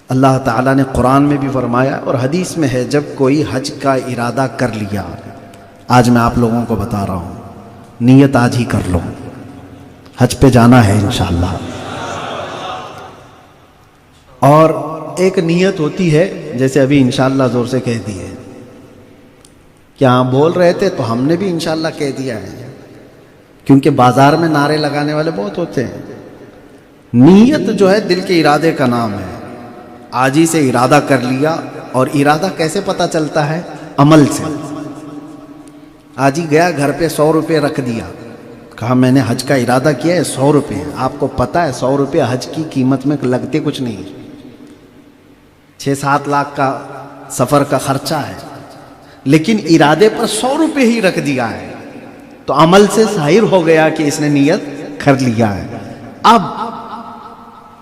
اللہ تعالیٰ نے قرآن میں بھی فرمایا اور حدیث میں ہے، جب کوئی حج کا ارادہ کر لیا، آج میں آپ لوگوں کو بتا رہا ہوں، نیت آج ہی کر لو، حج پہ جانا ہے انشاءاللہ۔ اور ایک نیت ہوتی ہے جیسے ابھی انشاءاللہ زور سے کہہ دی ہے، کیا بول رہے تھے تو ہم نے بھی انشاءاللہ کہہ دیا ہے، کیونکہ بازار میں نعرے لگانے والے بہت ہوتے ہیں۔ نیت جو ہے دل کے ارادے کا نام ہے، آج ہی سے ارادہ کر لیا، اور ارادہ کیسے پتہ چلتا ہے؟ عمل سے۔ آج ہی گیا گھر پہ 100 روپے رکھ دیا، کہا میں نے حج کا ارادہ کیا ہے 100 روپے، آپ کو پتہ ہے 100 روپے حج کی قیمت میں لگتے کچھ نہیں، 6-7 لاکھ کا سفر کا خرچہ ہے، لیکن ارادے پر 100 روپے ہی رکھ دیا ہے تو عمل سے ظاہر ہو گیا کہ اس نے نیت کر لیا ہے. اب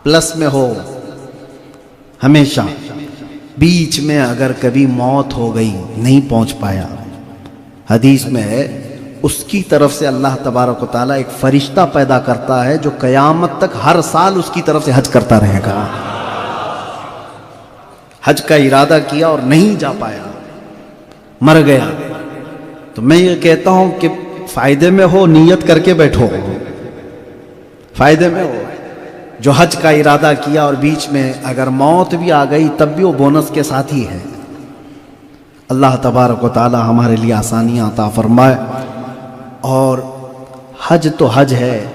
پلس میں ہو ہمیشہ، بیچ میں اگر کبھی موت ہو گئی نہیں پہنچ پایا، حدیث میں ہے اس کی طرف سے اللہ تبارک و تعالیٰ ایک فرشتہ پیدا کرتا ہے جو قیامت تک ہر سال اس کی طرف سے حج کرتا رہے گا. حج کا ارادہ کیا اور نہیں جا پایا، مر گیا، تو میں یہ کہتا ہوں کہ فائدے میں ہو نیت کر کے بیٹھو، فائدے میں ہو. جو حج کا ارادہ کیا اور بیچ میں اگر موت بھی آ گئی تب بھی وہ بونس کے ساتھ ہی ہے. اللہ تبارک و تعالی ہمارے لیے آسانیاں عطا فرمائے. اور حج تو حج ہے،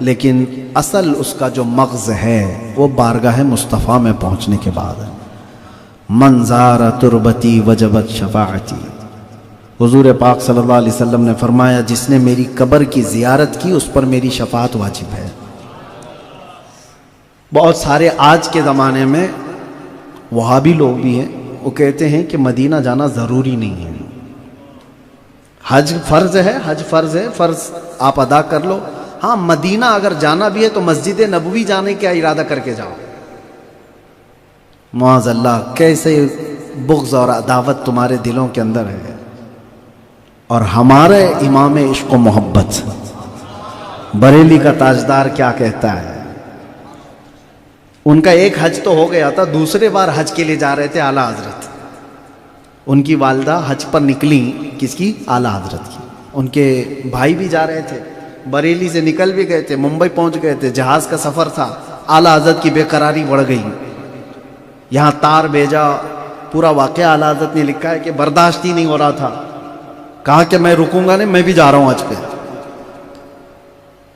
لیکن اصل اس کا جو مغز ہے وہ بارگاہ مصطفیٰ میں پہنچنے کے بعد ہے. من زار تربتی وجبت شفاعتی. حضور پاک صلی اللہ علیہ وسلم نے فرمایا جس نے میری قبر کی زیارت کی اس پر میری شفاعت واجب ہے. بہت سارے آج کے زمانے میں وہابی لوگ بھی ہیں، وہ کہتے ہیں کہ مدینہ جانا ضروری نہیں ہے، حج فرض ہے، حج فرض ہے، فرض آپ ادا کر لو. ہاں مدینہ اگر جانا بھی ہے تو مسجد نبوی جانے کا ارادہ کر کے جاؤ. معاذ اللہ کیسے بغض اور عداوت تمہارے دلوں کے اندر ہے. اور ہمارے امام عشق و محبت بریلی کا تاجدار کیا کہتا ہے، ان کا ایک حج تو ہو گیا تھا، دوسرے بار حج کے لیے جا رہے تھے اعلیٰ حضرت. ان کی والدہ حج پر نکلی، کس کی؟ اعلیٰ حضرت کی. ان کے بھائی بھی جا رہے تھے، بریلی سے نکل بھی گئے تھے، ممبئی پہنچ گئے تھے، جہاز کا سفر تھا. اعلیٰ حضرت کی بے قراری بڑھ گئی، یہاں تار بھیجا. پورا واقعہ اعلیٰ حضرت نے لکھا ہے کہ برداشت ہی نہیں ہو رہا تھا، کہا کہ میں رکوں گا نہیں، میں بھی جا رہا ہوں حج پہ.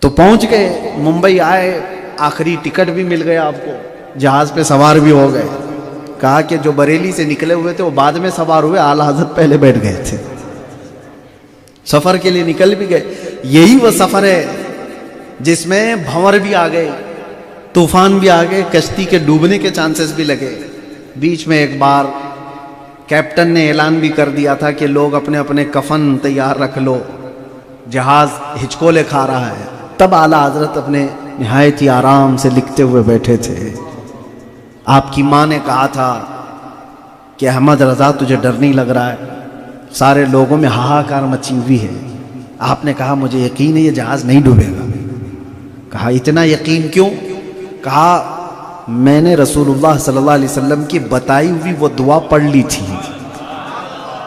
تو پہنچ گئے، ممبئی آئے، آخری ٹکٹ بھی مل گیا آپ کو، جہاز پہ سوار بھی ہو گئے. کہا کہ جو بریلی سے نکلے ہوئے تھے وہ بعد میں سوار ہوئے، اعلیٰ حضرت پہلے بیٹھ گئے تھے. سفر کے لیے نکل بھی گئے. یہی وہ سفر ہے جس میں بھنور بھی آ گئے، طوفان بھی آ گئے، کشتی کے ڈوبنے کے چانسز بھی لگے. بیچ میں ایک بار کیپٹن نے اعلان بھی کر دیا تھا کہ لوگ اپنے اپنے کفن تیار رکھ لو، جہاز ہچکولے کھا رہا ہے. تب اعلیٰ حضرت اپنے نہایت ہی آرام سے لکھتے ہوئے بیٹھے تھے. آپ کی ماں نے کہا تھا کہ احمد رضا تجھے ڈر نہیں لگ رہا ہے؟ سارے لوگوں میں ہاہاکار مچی ہوئی ہے. آپ نے کہا مجھے یقین ہے یہ جہاز نہیں ڈوبے گا. کہا اتنا یقین کیوں؟ کہا میں نے رسول اللہ صلی اللہ علیہ وسلم کی بتائی ہوئی وہ دعا پڑھ لی تھی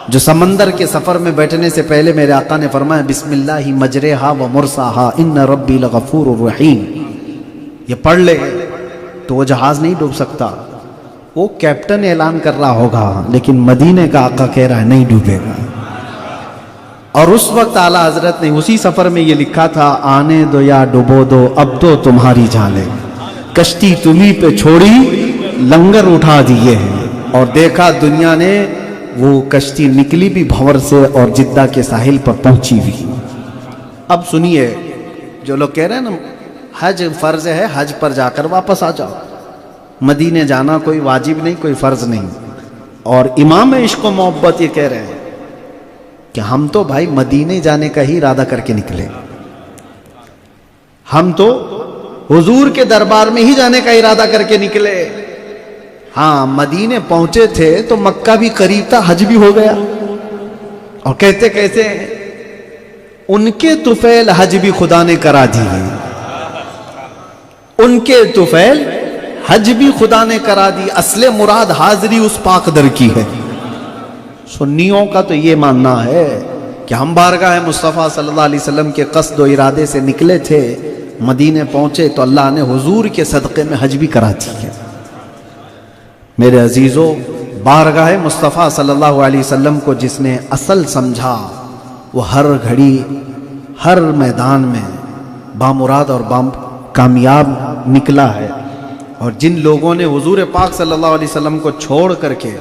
جو سمندر کے سفر میں بیٹھنے سے پہلے میرے آقا نے فرمایا بسم اللہ مجرہا و مرساہا ان ربی لغفور الرحیم. یہ پڑھ لے تو وہ جہاز نہیں ڈوب سکتا. وہ کیپٹن اعلان کر رہا ہوگا لیکن مدینے کا آقا کہہ رہا ہے نہیں ڈوبے گا. اور اس وقت اعلیٰ حضرت نے اسی سفر میں یہ لکھا تھا آنے دو یا ڈبو دو اب تو تمہاری جانیں، کشتی تمہیں پہ چھوڑی لنگر اٹھا دیے ہیں. اور دیکھا دنیا نے وہ کشتی نکلی بھی بھنور سے اور جدہ کے ساحل پر پہنچی بھی. اب سنیے، جو لوگ کہہ رہے ہیں نا حج فرض ہے، حج پر جا کر واپس آ جاؤ. مدینے جانا کوئی واجب نہیں، کوئی فرض نہیں. اور امام عشق و محبت یہ کہہ رہے ہیں کہ ہم تو بھائی مدینے جانے کا ہی ارادہ کر کے نکلے، ہم تو حضور کے دربار میں ہی جانے کا ارادہ کر کے نکلے. ہاں مدینے پہنچے تھے تو مکہ بھی قریب تھا، حج بھی ہو گیا. اور کہتے کیسے ان کے طفیل حج بھی خدا نے کرا دی، ان کے طفیل حج بھی خدا نے کرا دی. اصل مراد حاضری اس پاک در کی ہے. سنیوں کا تو یہ ماننا ہے کہ ہم بارگاہ مصطفیٰ صلی اللہ علیہ وسلم کے قصد و ارادے سے نکلے تھے، مدینے پہنچے تو اللہ نے حضور کے صدقے میں حج بھی کرا دی ہے. میرے عزیزو، بارگاہ مصطفیٰ صلی اللہ علیہ وسلم کو جس نے اصل سمجھا وہ ہر گھڑی ہر میدان میں بامراد اور کامیاب نکلا ہے. اور جن لوگوں نے حضور پاک صلی اللہ علیہ وسلم کو چھوڑ کر کے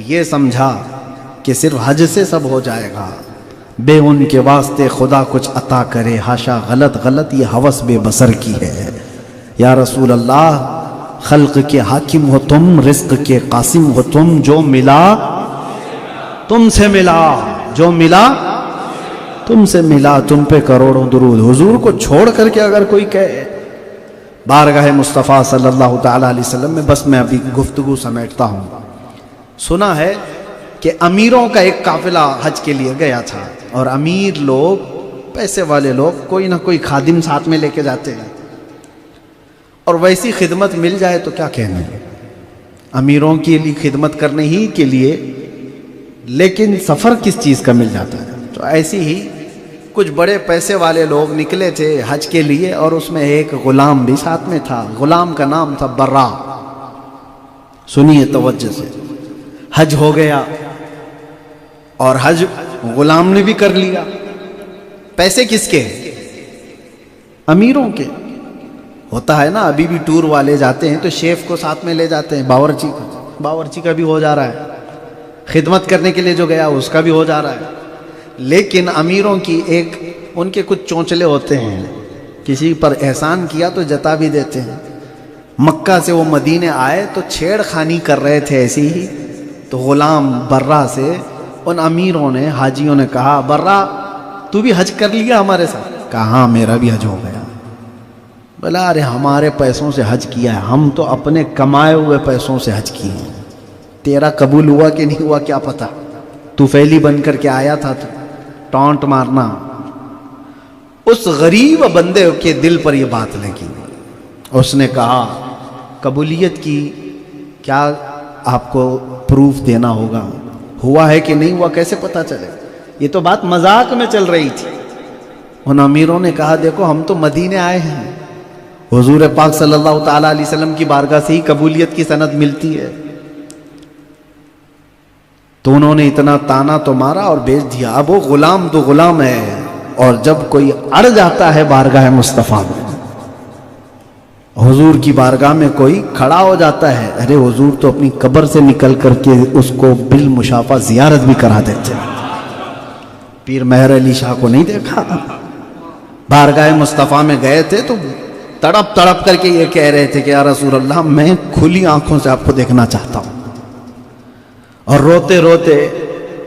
یہ سمجھا کہ صرف حج سے سب ہو جائے گا، بے ان کے واسطے خدا کچھ عطا کرے، ہاشا غلط غلط، یہ ہوس بے بسر کی ہے. یا رسول اللہ خلق کے حاکم ہو تم، رزق کے قاسم ہو تم، جو ملا تم سے ملا، جو ملا تم سے ملا، تم پہ کروڑوں درود۔ حضور کو چھوڑ کر کے اگر کوئی کہے بارگاہ مصطفیٰ صلی اللہ تعالیٰ علیہ وسلم میں، بس میں ابھی گفتگو سمیٹتا ہوں۔ سنا ہے کہ امیروں کا ایک قافلہ حج کے لیے گیا تھا، اور امیر لوگ، پیسے والے لوگ، کوئی نہ کوئی خادم ساتھ میں لے کے جاتے ہیں، اور ویسی خدمت مل جائے تو کیا کہنے، امیروں کے لیے خدمت کرنے ہی کے لیے، لیکن سفر کس چیز کا مل جاتا ہے۔ تو ایسی ہی کچھ بڑے پیسے والے لوگ نکلے تھے حج کے لیے، اور اس میں ایک غلام بھی ساتھ میں تھا، غلام کا نام تھا برا۔ سنیے توجہ سے، حج ہو گیا اور حج غلام نے بھی کر لیا۔ پیسے کس کے؟ امیروں کے۔ ہوتا ہے نا، ابھی بھی ٹور والے جاتے ہیں تو شیف کو ساتھ میں لے جاتے ہیں، باورچی کا بھی ہو جا رہا ہے، خدمت کرنے کے لیے جو گیا اس کا بھی ہو جا رہا ہے۔ لیکن امیروں کی ایک، ان کے کچھ چونچلے ہوتے ہیں، کسی پر احسان کیا تو جتا بھی دیتے ہیں۔ مکہ سے وہ مدینے آئے تو چھیڑ خانی کر رہے تھے ایسی ہی، تو غلام برا سے ان امیروں نے، حاجیوں نے کہا، برا تو بھی حج کر لیا ہمارے ساتھ؟ کہا ہاں میرا بھی حج ہو گیا۔ بلا ارے ہمارے پیسوں سے حج کیا ہے، ہم تو اپنے کمائے ہوئے پیسوں سے حج کیے ہیں، تیرا قبول ہوا کہ نہیں ہوا کیا پتا، تو فیلی بن کر کے آیا تھا، تو ٹانٹ مارنا۔ اس غریب بندے کے دل پر یہ بات لگی، اس نے کہا قبولیت کی کیا آپ کو پروف دینا ہوگا، ہوا ہے کہ نہیں ہوا کیسے پتا چلے؟ یہ تو بات مذاق میں چل رہی تھی۔ ان امیروں نے کہا دیکھو ہم تو مدینے آئے ہیں، حضور پاک صلی اللہ تعالیٰ علیہ وسلم کی بارگاہ سے ہی قبولیت کی سند ملتی ہے۔ تو انہوں نے اتنا تانا تو مارا اور بیچ دیا۔ اب وہ غلام تو غلام ہے، اور جب کوئی اڑ جاتا ہے بارگاہ مصطفیٰ میں، حضور کی بارگاہ میں کوئی کھڑا ہو جاتا ہے، ارے حضور تو اپنی قبر سے نکل کر کے اس کو بالمشافہ زیارت بھی کرا دیتے ہیں۔ پیر مہر علی شاہ کو نہیں دیکھا؟ بارگاہ مصطفیٰ میں گئے تھے تو تڑپ تڑپ کر کے یہ کہہ رہے تھے کہ یا رسول اللہ میں کھلی آنکھوں سے آپ کو دیکھنا چاہتا ہوں، اور روتے روتے،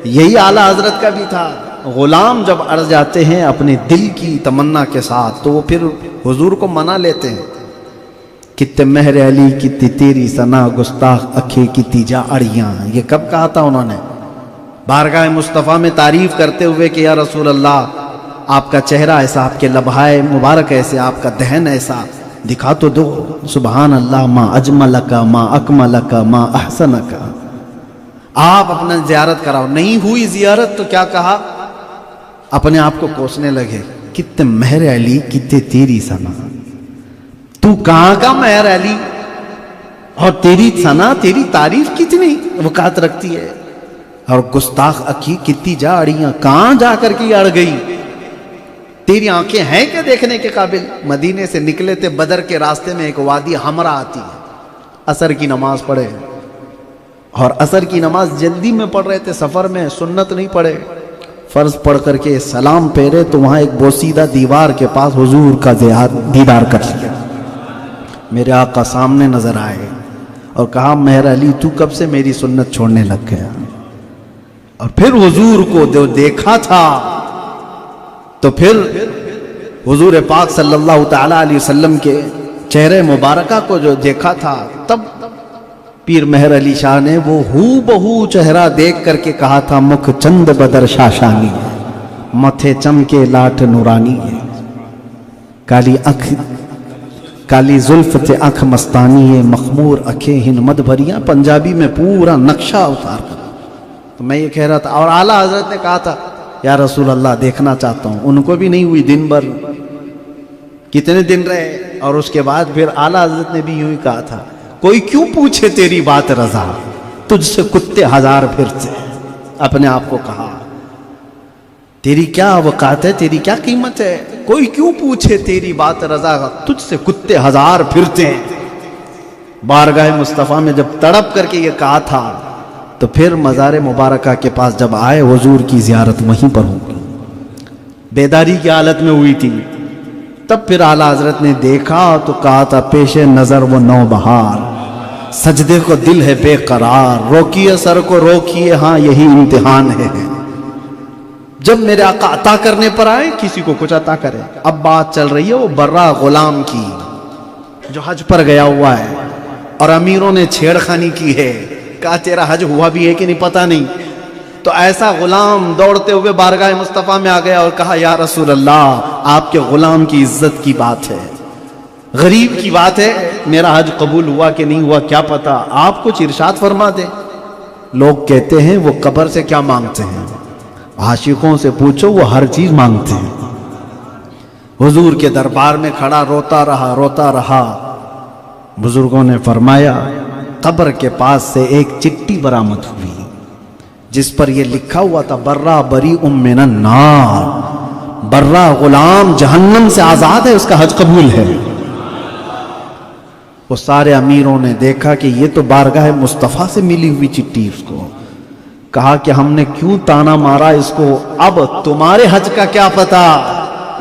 یہی اعلیٰ حضرت کا بھی تھا، غلام جب اڑ جاتے ہیں اپنے دل کی تمنا کے ساتھ تو وہ پھر حضور کو منا لیتے ہیں۔ کتے مہر علی کتی تیری ثنا گستاخ اکھے کتی جا اڑیاں، یہ کب کہا تھا انہوں نے؟ بارگاہ مصطفیٰ میں تعریف کرتے ہوئے کہ یا رسول اللہ آپ کا چہرہ ایسا، آپ کے لبہائے مبارک ایسے، آپ کا دہن ایسا، دکھا تو دو۔ سبحان اللہ، ما اجملک ما اکملک ما احسنک۔ آپ اپنا زیارت کراؤ، نہیں ہوئی زیارت تو کیا کہا؟ اپنے آپ کو کوسنے لگے، کتے مہر علی کتے تیری ثنا، تو کہاں کا مہر علی، اور تیری ثنا، تیری تعریف کتنی وقعت رکھتی ہے، اور گستاخ اکھی کتی جا اڑیاں، کہاں جا کر کے اڑ گئی؟ تیری آنکھیں ہیں کیا دیکھنے کے قابل؟ مدینے سے نکلے تھے، بدر کے راستے میں ایک وادی حمرا آتی ہے، عصر کی نماز پڑھے، اور عصر کی نماز جلدی میں پڑھ رہے تھے، سفر میں، سنت نہیں پڑھے، فرض پڑھ کر کے سلام پھیرے تو وہاں ایک بوسیدہ دیوار کے پاس حضور کا دیدار کر لیا، میرے آقا سامنے نظر آئے، اور کہا مہر علی تو کب سے میری سنت چھوڑنے لگ گیا؟ اور پھر حضور کو جو دیکھا تھا تو پھر حضور پاک صلی اللہ تعالیٰ علیہ وسلم کے چہرے مبارکہ کو جو دیکھا تھا، تب پیر مہر علی شاہ نے وہ ہو بہو چہرہ دیکھ کر کے کہا تھا مکھ چند بدر شاشانی ہے، متھے چمکے لاٹھ نورانی ہے، کالی زلف تے آنکھ مستانی ہے، مخمور اکھیں ہن مد بھریاں، پنجابی میں پورا نقشہ اتار کر۔ تو میں یہ کہہ رہا تھا، اور اعلیٰ حضرت نے کہا تھا یا رسول اللہ دیکھنا چاہتا ہوں، ان کو بھی نہیں ہوئی، دن بھر کتنے دن رہے، اور اس کے بعد پھر اعلیٰ حضرت نے بھی یوں ہی کہا تھا، کوئی کیوں پوچھے تیری بات رضا، تجھ سے کتے ہزار پھرتے، اپنے آپ کو کہا تیری کیا وقات ہے، تیری کیا قیمت ہے، کوئی کیوں پوچھے تیری بات رضا، تجھ سے کتے ہزار پھرتے ہیں۔ بارگاہ مصطفیٰ میں جب تڑپ کر کے یہ کہا تھا تو پھر مزار مبارکہ کے پاس جب آئے، حضور کی زیارت وہیں پر ہوگی، بیداری کی حالت میں ہوئی تھی، تب پھر اعلیٰ حضرت نے دیکھا تو کہا تھا پیش نظر وہ نو بہار، سجدے کو دل ہے بے قرار، روکیے سر کو روکیے، ہاں یہی امتحان ہے۔ جب میرے آقا عطا کرنے پر آئے کسی کو کچھ عطا کرے۔ اب بات چل رہی ہے وہ برا غلام کی جو حج پر گیا ہوا ہے اور امیروں نے چھیڑخانی کی ہے، کہا تیرا حج ہوا بھی ہے کہ نہیں پتہ نہیں۔ تو ایسا غلام دوڑتے ہوئے بارگاہ مصطفیٰ میں آ گیا اور کہا یا رسول اللہ، آپ کے غلام کی عزت کی بات ہے، غریب کی بات ہے، میرا حج قبول ہوا کہ نہیں ہوا کیا پتہ، آپ کچھ ارشاد فرما دیں۔ لوگ کہتے ہیں وہ قبر سے کیا مانگتے ہیں، عاشقوں سے پوچھو وہ ہر چیز مانگتے ہیں۔ حضور کے دربار میں کھڑا روتا رہا۔ بزرگوں نے فرمایا قبر کے پاس سے ایک چٹھی برآمد ہوئی جس پر یہ لکھا ہوا تھا برا بری من النار، برا غلام جہنم سے آزاد ہے، اس کا حج قبول ہے۔ وہ سارے امیروں نے دیکھا کہ یہ تو بارگاہ مصطفیٰ سے ملی ہوئی چٹھی، اس کو کہا کہ ہم نے کیوں تانا مارا اس کو، اب تمہارے حج کا کیا پتا،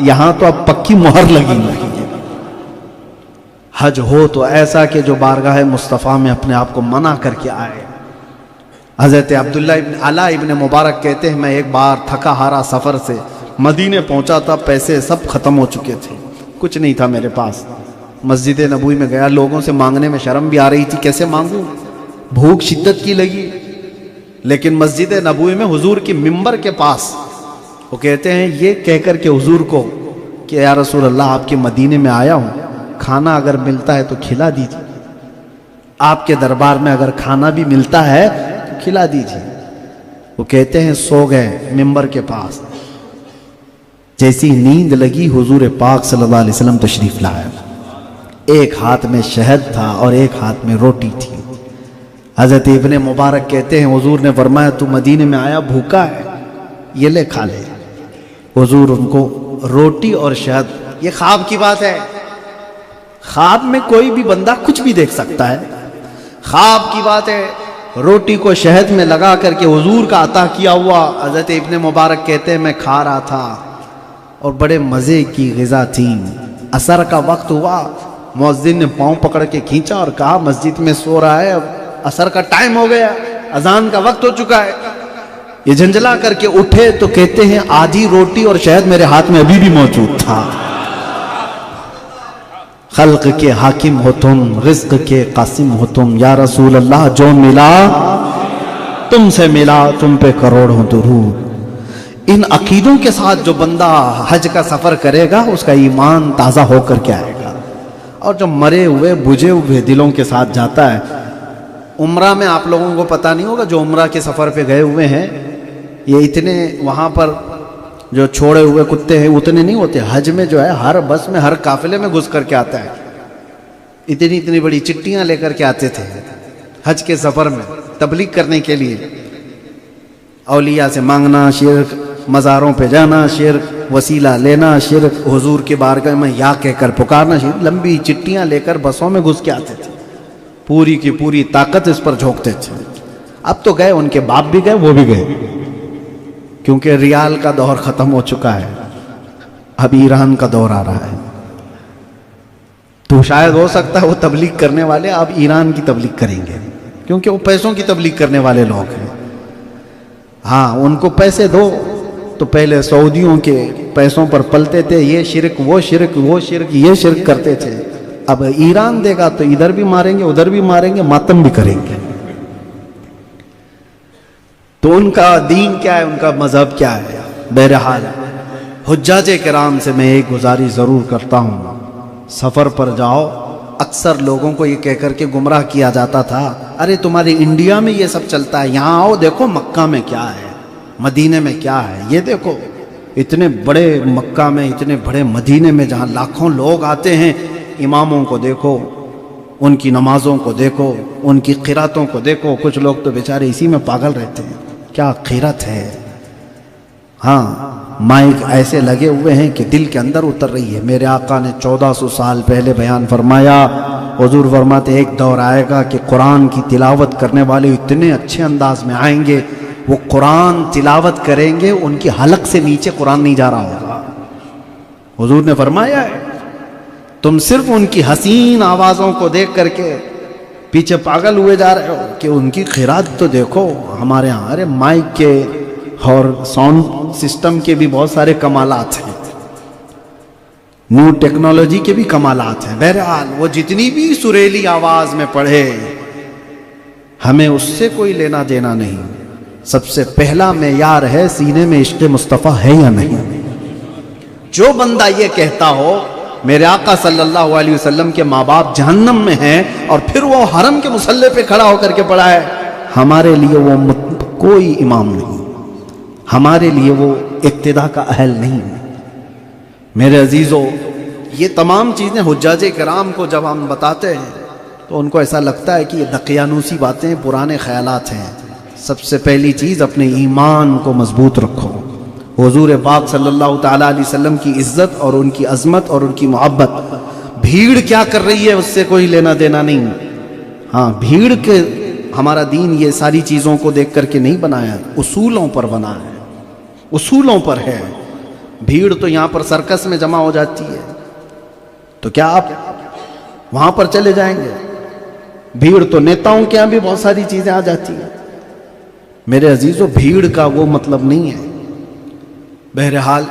یہاں تو اب پکی مہر لگی ہوئی ہے۔ حج ہو تو ایسا کہ جو بارگاہ مصطفیٰ میں اپنے آپ کو منع کر کے آئے۔ حضرت عبداللہ ابن علا ابن مبارک کہتے ہیں میں ایک بار تھکا ہارا سفر سے مدینے پہنچا تھا، پیسے سب ختم ہو چکے تھے، کچھ نہیں تھا میرے پاس۔ مسجد نبوی میں گیا، لوگوں سے مانگنے میں شرم بھی آ رہی تھی، کیسے مانگوں، بھوک شدت کی لگی۔ لیکن مسجد نبوی میں حضور کی ممبر کے پاس وہ کہتے ہیں یہ کہہ کر کے حضور کو کہ یا رسول اللہ آپ کے مدینے میں آیا ہوں، کھانا اگر ملتا ہے تو کھلا دیجیے، آپ کے دربار میں اگر کھانا بھی ملتا ہے تو کھلا دیجیے۔ وہ کہتے ہیں سو گئے ممبر کے پاس، جیسی نیند لگی حضور پاک صلی اللہ علیہ وسلم تشریف لائے، ایک ہاتھ میں شہد تھا اور ایک ہاتھ میں روٹی تھی۔ حضرت ابن مبارک کہتے ہیں حضور نے فرمایا تو مدینے میں آیا بھوکا ہے، یہ لے کھا لے۔ حضور ان کو روٹی اور شہد، یہ خواب کی بات ہے، خواب میں کوئی بھی بندہ کچھ بھی دیکھ سکتا ہے، خواب کی بات ہے۔ روٹی کو شہد میں لگا کر کے حضور کا عطا کیا ہوا، حضرت ابن مبارک کہتے ہیں میں کھا رہا تھا اور بڑے مزے کی غذا تھی۔ عصر کا وقت ہوا، مؤذن نے پاؤں پکڑ کے کھینچا اور کہا مسجد میں سو رہا ہے، اب عصر کا ٹائم ہو گیا، اذان کا وقت ہو چکا ہے۔ یہ جھنجھلا کر کے اٹھے تو کہتے ہیں آدھی روٹی اور شہد میرے ہاتھ میں ابھی بھی موجود تھا۔ خلق کے حاکم ہو تم، رزق کے قاسم ہو تم، یا رسول اللہ جو ملا تم سے ملا، تم پہ کروڑوں درود۔ ان عقیدوں کے ساتھ جو بندہ حج کا سفر کرے گا اس کا ایمان تازہ ہو کر کے آئے گا، اور جو مرے ہوئے بجھے ہوئے دلوں کے ساتھ جاتا ہے۔ عمرہ میں آپ لوگوں کو پتہ نہیں ہوگا، جو عمرہ کے سفر پہ گئے ہوئے ہیں یہ اتنے وہاں پر جو چھوڑے ہوئے کتے ہیں اتنے نہیں ہوتے، حج میں جو ہے ہر بس میں ہر قافلے میں گھس کر کے آتا ہے، اتنی بڑی چٹیاں لے کر کے آتے تھے حج کے سفر میں تبلیغ کرنے کے لیے۔ اولیاء سے مانگنا شرک، مزاروں پہ جانا شرک، وسیلہ لینا شرک، حضور کے بارگاہ میں یا کہہ کر پکارنا شرک، لمبی چٹیاں لے کر بسوں میں گھس کے آتے تھے، پوری کی پوری طاقت اس پر جھونکتے تھے۔ اب تو گئے، ان کے باپ بھی گئے، وہ بھی گئے، کیونکہ ریال کا دور ختم ہو چکا ہے، اب ایران کا دور آ رہا ہے۔ تو شاید ہو سکتا ہے وہ تبلیغ کرنے والے اب ایران کی تبلیغ کریں گے، کیونکہ وہ پیسوں کی تبلیغ کرنے والے لوگ ہیں۔ ہاں ان کو پیسے دو تو پہلے سعودیوں کے پیسوں پر پلتے تھے، یہ شرک وہ شرک وہ شرک یہ شرک کرتے تھے، اب ایران دے گا تو ادھر بھی ماریں گے ادھر بھی ماریں گے، ماتم بھی کریں گے۔ تو ان کا دین کیا ہے، ان کا مذہب کیا ہے؟ بہرحال حجاج کرام سے میں ایک گزارش ضرور کرتا ہوں، سفر پر جاؤ۔ اکثر لوگوں کو یہ کہہ کر کے گمراہ کیا جاتا تھا ارے تمہارے انڈیا میں یہ سب چلتا ہے، یہاں آؤ دیکھو مکہ میں کیا ہے، مدینے میں کیا ہے، یہ دیکھو اتنے بڑے مکہ میں اتنے بڑے مدینے میں جہاں لاکھوں لوگ آتے ہیں، اماموں کو دیکھو، ان کی نمازوں کو دیکھو، ان کی قراتوں کو دیکھو۔ کچھ لوگ تو بیچارے اسی میں پاگل رہتے ہیں، کیا قرات ہے۔ ہاں مائک ایسے لگے ہوئے ہیں کہ دل کے اندر اتر رہی ہے۔ میرے آقا نے 1400 سال پہلے بیان فرمایا، حضور فرماتے ایک دور آئے گا کہ قرآن کی تلاوت کرنے والے اتنے اچھے انداز میں آئیں گے، وہ قرآن تلاوت کریں گے ان کی حلق سے نیچے قرآن نہیں جا رہا ہوگا۔ حضور نے فرمایا ہے تم صرف ان کی حسین آوازوں کو دیکھ کر کے پیچھے پاگل ہوئے جا رہے ہو کہ ان کی خیرات تو دیکھو ہمارے ہاں. ارے مائک کے اور ساؤنڈ سسٹم کے بھی بہت سارے کمالات ہیں, نیو ٹیکنالوجی کے بھی کمالات ہیں. بہرحال وہ جتنی بھی سریلی آواز میں پڑھے ہمیں اس سے کوئی لینا دینا نہیں. سب سے پہلا معیار ہے سینے میں عشق مصطفیٰ ہے یا نہیں. جو بندہ یہ کہتا ہو میرے آقا صلی اللہ علیہ وسلم کے ماں باپ جہنم میں ہیں اور پھر وہ حرم کے مصلی پہ کھڑا ہو کر کے پڑھا ہے, ہمارے لیے وہ کوئی امام نہیں, ہمارے لیے وہ اقتداء کا اہل نہیں. میرے عزیزو, یہ تمام چیزیں حجاج کرام کو جب ہم بتاتے ہیں تو ان کو ایسا لگتا ہے کہ یہ دقیانوسی باتیں, پرانے خیالات ہیں. سب سے پہلی چیز اپنے ایمان کو مضبوط رکھو. حضور پاک صلی اللہ تعالیٰ علیہ وسلم کی عزت اور ان کی عظمت اور ان کی محبت, بھیڑ کیا کر رہی ہے اس سے کوئی لینا دینا نہیں. ہاں, بھیڑ کے ہمارا دین یہ ساری چیزوں کو دیکھ کر کے نہیں بنایا, اصولوں پر بنا ہے, اصولوں پر ہے. بھیڑ تو یہاں پر سرکس میں جمع ہو جاتی ہے تو کیا آپ وہاں پر چلے جائیں گے؟ بھیڑ تو نیتاؤں کے یہاں بھی بہت ساری چیزیں آ جاتی ہیں. میرے عزیزو, بھیڑ کا وہ مطلب نہیں ہے. بہرحال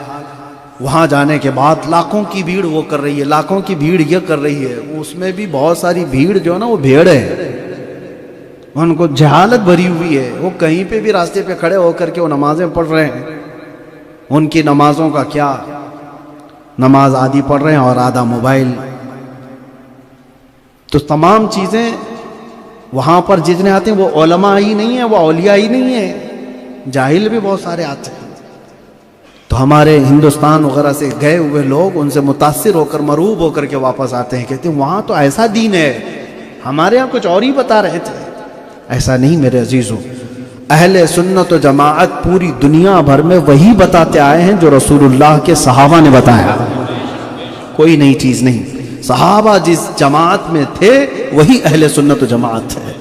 وہاں جانے کے بعد لاکھوں کی بھیڑ وہ کر رہی ہے, لاکھوں کی بھیڑ یہ کر رہی ہے, اس میں بھی بہت ساری بھیڑ جو ہے نا وہ بھیڑ ہے, ان کو جہالت بھری ہوئی ہے. وہ کہیں پہ بھی راستے پہ کھڑے ہو کر کے وہ نمازیں پڑھ رہے ہیں. ان کی نمازوں کا کیا, نماز آدھی پڑھ رہے ہیں اور آدھا موبائل. تو تمام چیزیں وہاں پر جتنے آتے ہیں وہ علماء ہی نہیں ہیں, وہ اولیاء ہی نہیں ہیں, جاہل بھی بہت سارے آتے ہیں. تو ہمارے ہندوستان وغیرہ سے گئے ہوئے لوگ ان سے متاثر ہو کر مرعوب ہو کر کے واپس آتے ہیں, کہتے ہیں وہاں تو ایسا دین ہے, ہمارے ہاں کچھ اور ہی بتا رہے تھے. ایسا نہیں میرے عزیزو, اہل سنت و جماعت پوری دنیا بھر میں وہی بتاتے آئے ہیں جو رسول اللہ کے صحابہ نے بتایا, کوئی نئی چیز نہیں. صحابہ جس جماعت میں تھے وہی اہل سنت و جماعت ہے.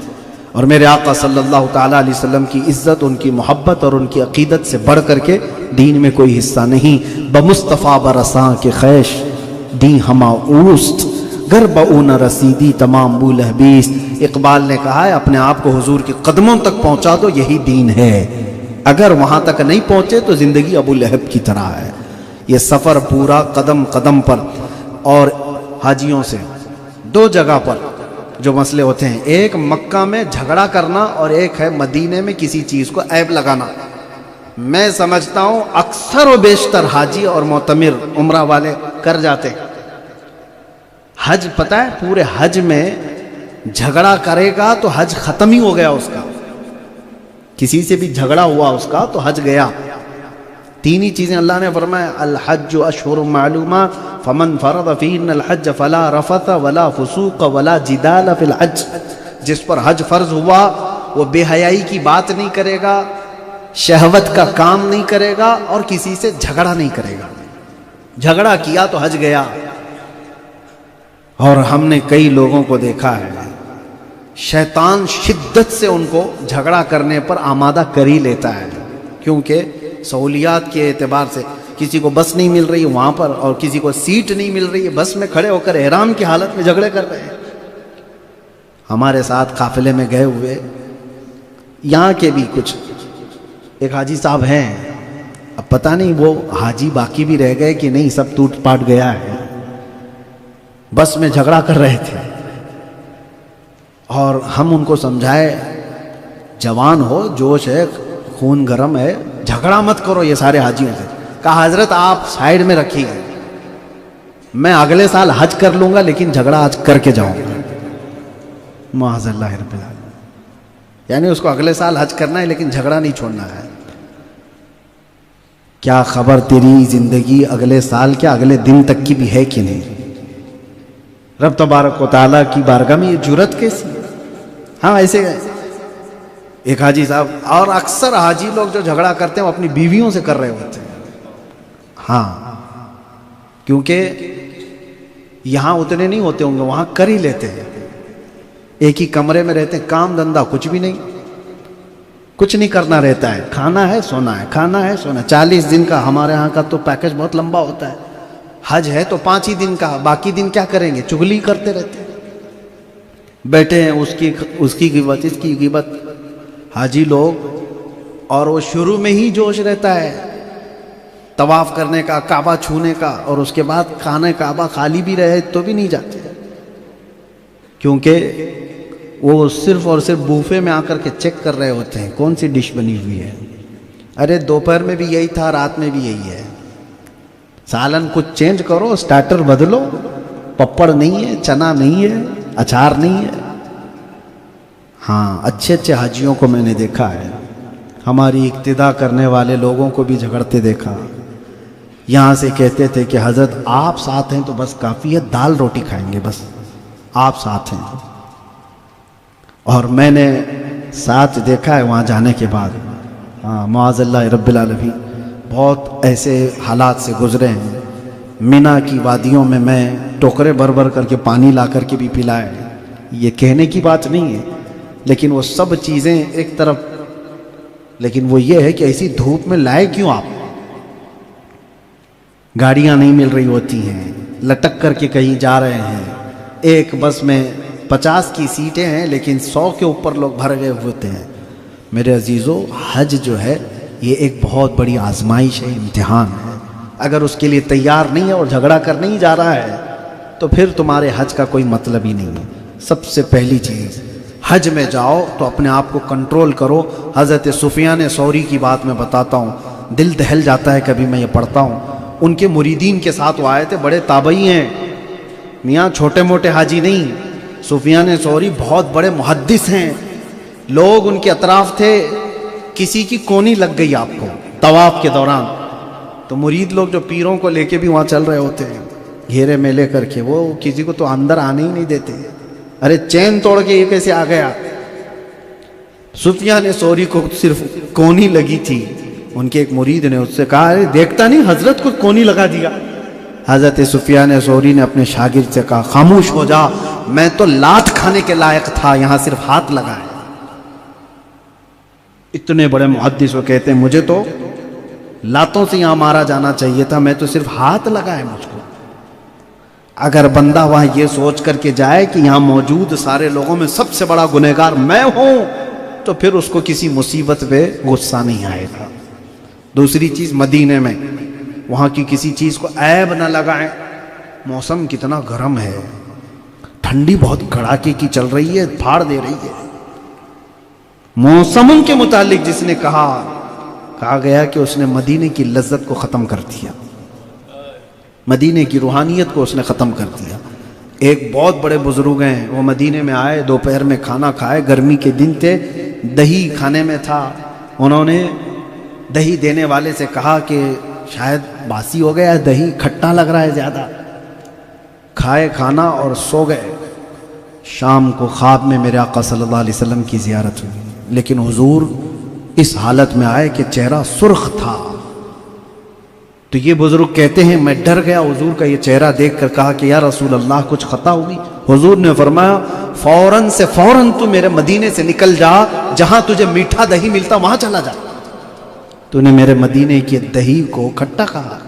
اور میرے آقا صلی اللہ تعالیٰ علیہ وسلم کی عزت, ان کی محبت اور ان کی عقیدت سے بڑھ کر کے دین میں کوئی حصہ نہیں. بمصطفیٰ برساں کے خیش دین ہما اوست, گر بہو نہ رسیدی تمام بو لہبیست. اقبال نے کہا ہے اپنے آپ کو حضور کے قدموں تک پہنچا دو, یہی دین ہے. اگر وہاں تک نہیں پہنچے تو زندگی ابو لہب کی طرح ہے. یہ سفر پورا قدم قدم پر. اور حاجیوں سے دو جگہ پر جو مسئلے ہوتے ہیں, ایک مکہ میں جھگڑا کرنا اور ایک ہے مدینے میں کسی چیز کو عیب لگانا. میں سمجھتا ہوں اکثر و بیشتر حاجی اور معتمر عمرہ والے کر جاتے. حج پتہ ہے پورے حج میں جھگڑا کرے گا تو حج ختم ہی ہو گیا اس کا. کسی سے بھی جھگڑا ہوا اس کا تو حج گیا. تین ہی چیزیں اللہ نے فرمایا, الحج اشہر معلومات فمن فرض فیہن الحج فلا رفث ولا فسوق ولا جدال فی الحج. جس پر حج فرض ہوا وہ بے حیائی کی بات نہیں کرے گا, شہوت کا کام نہیں کرے گا اور کسی سے جھگڑا نہیں کرے گا. جھگڑا کیا تو حج گیا. اور ہم نے کئی لوگوں کو دیکھا ہے شیطان شدت سے ان کو جھگڑا کرنے پر آمادہ کر ہی لیتا ہے, کیونکہ سہولیات کے اعتبار سے کسی کو بس نہیں مل رہی وہاں پر اور کسی کو سیٹ نہیں مل رہی ہے, بس میں کھڑے ہو کر احرام کی حالت میں جھگڑے کر رہے ہیں. ہمارے ساتھ قافلے میں گئے ہوئے یہاں کے بھی کچھ ایک حاجی صاحب ہیں, اب پتہ نہیں وہ حاجی باقی بھی رہ گئے کہ نہیں, سب ٹوٹ پاٹ گیا ہے. بس میں جھگڑا کر رہے تھے اور ہم ان کو سمجھائے, جوان ہو, جوش ہے, خون گرم ہے, جھگڑا مت کرو یہ سارے حاجیوں سے. کہا حضرت آپ سائیڈ میں رکھیے, میں اگلے سال حج کر لوں گا لیکن جھگڑا آج کر کے جاؤں گا. معاذ اللہ رب العالمین. یعنی اس کو اگلے سال حج کرنا ہے لیکن جھگڑا نہیں چھوڑنا ہے. کیا خبر تیری زندگی اگلے سال کیا اگلے دن تک کی بھی ہے کہ نہیں. رب تبارک و تعالیٰ کی بارگاہ میں یہ جرت کیسی. ہاں ایسے ایک حاجی صاحب, اور اکثر حاجی لوگ جو جھگڑا کرتے ہیں وہ اپنی بیویوں سے کر رہے ہوتے ہیں. ہاں, کیونکہ یہاں اتنے نہیں ہوتے ہوں گے, وہاں کر ہی لیتے ہیں. ایک ہی کمرے میں رہتے ہیں, کام دھندا کچھ بھی نہیں, کچھ نہیں کرنا رہتا ہے, کھانا ہے سونا ہے, کھانا ہے سونا. 40 دن کا ہمارے ہاں کا تو پیکج بہت لمبا ہوتا ہے. حج ہے تو 5 ہی دن کا, باقی دن کیا کریں گے, چغلی کرتے رہتے ہیں. بیٹھے ہیں اس کی غیبت، اس کی غیبت، حاجی لوگ، اور وہ شروع میں ہی جوش رہتا ہے طواف کرنے کا، کعبہ چھونے کا، اور اس کے بعد خانہ کعبہ خالی بھی رہے تو بھی نہیں جاتے، کیونکہ وہ صرف اور صرف بوفے میں آ کر کے چیک کر رہے ہوتے ہیں کون سی ڈش بنی ہوئی ہے۔ ارے دوپہر میں بھی یہی تھا، رات میں بھی یہی ہے، سالن کچھ چینج کرو، سٹارٹر بدلو، پپڑ نہیں ہے، چنا نہیں ہے، اچار نہیں ہے۔ ہاں، اچھے اچھے حاجیوں کو میں نے دیکھا ہے، ہماری اقتدا کرنے والے لوگوں کو بھی جھگڑتے دیکھا۔ یہاں سے کہتے تھے کہ حضرت آپ ساتھ ہیں تو بس کافی ہے، دال روٹی کھائیں گے، بس آپ ساتھ ہیں۔ اور میں نے ساتھ دیکھا ہے وہاں جانے کے بعد، ہاں معاذ اللہ رب العالمین، بہت ایسے حالات سے گزرے ہیں۔ مینا کی وادیوں میں میں ٹوکرے بھر بھر کر کے پانی لا کر کے بھی پلائے، یہ کہنے کی بات نہیں ہے، لیکن وہ سب چیزیں ایک طرف، لیکن وہ یہ ہے کہ ایسی دھوپ میں لائے کیوں آپ؟ گاڑیاں نہیں مل رہی ہوتی ہیں، لٹک کر کے کہیں جا رہے ہیں، ایک بس میں 50 کی سیٹیں ہیں لیکن 100 کے اوپر لوگ بھر گئے ہوتے ہیں۔ میرے عزیزو، حج جو ہے یہ ایک بہت بڑی آزمائش ہے، امتحان ہے۔ اگر اس کے لیے تیار نہیں ہے اور جھگڑا کرنے ہی جا رہا ہے تو پھر تمہارے حج کا کوئی مطلب ہی نہیں ہے۔ سب سے پہلی چیز، حج میں جاؤ تو اپنے آپ کو کنٹرول کرو۔ حضرت سفیان ثوری کی بات میں بتاتا ہوں، دل دہل جاتا ہے کبھی میں یہ پڑھتا ہوں۔ ان کے مریدین کے ساتھ وہ آئے تھے، بڑے تابعی ہیں میاں، چھوٹے موٹے حاجی نہیں۔ سفیان ثوری بہت بڑے محدث ہیں، لوگ ان کے اطراف تھے، کسی کی کونی لگ گئی آپ کو طواف کے دوران، تو مرید لوگ جو پیروں کو لے کے بھی وہاں چل رہے ہوتے ہیں گھیرے میں لے کر کے، وہ کسی کو تو اندر آنے ہی نہیں دیتے۔ ارے چین توڑ کے یہ کیسے آ گیا؟ سفیان ثوری کو صرف کونی لگی تھی، ان کے ایک مرید نے اس سے کہا، ارے دیکھتا نہیں حضرت کو کونی لگا دیا۔ حضرت سفیان ثوری نے اپنے شاگرد سے کہا، خاموش ہو جا، میں تو لات کھانے کے لائق تھا، یہاں صرف ہاتھ لگا ہے۔ اتنے بڑے محدث وہ کہتے ہیں، مجھے تو لاتوں سے یہاں مارا جانا چاہیے تھا، میں تو صرف ہاتھ لگا ہے مجھ کو۔ اگر بندہ وہاں یہ سوچ کر کے جائے کہ یہاں موجود سارے لوگوں میں سب سے بڑا گنہگار میں ہوں، تو پھر اس کو کسی مصیبت پہ غصہ نہیں آئے گا۔ دوسری چیز، مدینے میں وہاں کی کسی چیز کو عیب نہ لگائیں۔ موسم کتنا گرم ہے، ٹھنڈی بہت کڑاکے کی چل رہی ہے، پھاڑ دے رہی ہے۔ موسم کے متعلق جس نے کہا گیا کہ اس نے مدینے کی لذت کو ختم کر دیا، مدینے کی روحانیت کو اس نے ختم کر دیا۔ ایک بہت بڑے بزرگ ہیں، وہ مدینے میں آئے، دوپہر میں کھانا کھائے، گرمی کے دن تھے، دہی کھانے میں تھا، انہوں نے دہی دینے والے سے کہا کہ شاید باسی ہو گیا ہے، دہی کھٹا لگ رہا ہے زیادہ۔ کھائے کھانا اور سو گئے۔ شام کو خواب میں میرے آقا صلی اللہ علیہ وسلم کی زیارت ہوئی، لیکن حضور اس حالت میں آئے کہ چہرہ سرخ تھا۔ تو یہ بزرگ کہتے ہیں میں ڈر گیا حضور کا یہ چہرہ دیکھ کر، کہا کہ یا رسول اللہ کچھ خطا ہوگی؟ حضور نے فرمایا فوراً تو میرے مدینے سے نکل جا، جہاں تجھے میٹھا دہی ملتا وہاں چلا جا، تو نے میرے مدینے کی دہی کو کھٹا کہا۔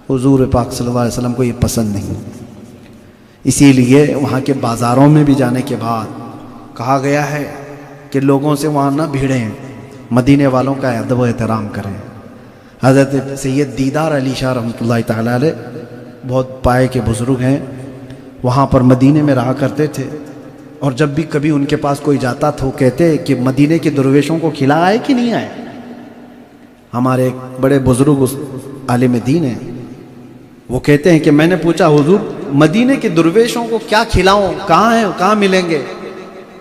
حضور پاک صلی اللہ علیہ وسلم کو یہ پسند نہیں، اسی لیے وہاں کے بازاروں میں بھی جانے کے بعد کہا گیا ہے کہ لوگوں سے وہاں نہ بھیڑیں، مدینے والوں کا ادب و احترام کریں۔ حضرت سید دیدار علی شاہ رحمۃ اللہ تعالی علیہ بہت پائے کے بزرگ ہیں، وہاں پر مدینے میں رہا کرتے تھے، اور جب بھی کبھی ان کے پاس کوئی جاتا تھا وہ کہتے کہ مدینے کے درویشوں کو کھلا آئے کہ نہیں آئے؟ ہمارے ایک بڑے بزرگ عالم دین ہیں، وہ کہتے ہیں کہ میں نے پوچھا حضور مدینے کے درویشوں کو کیا کھلاؤں، کہاں ہیں، کہاں ملیں گے؟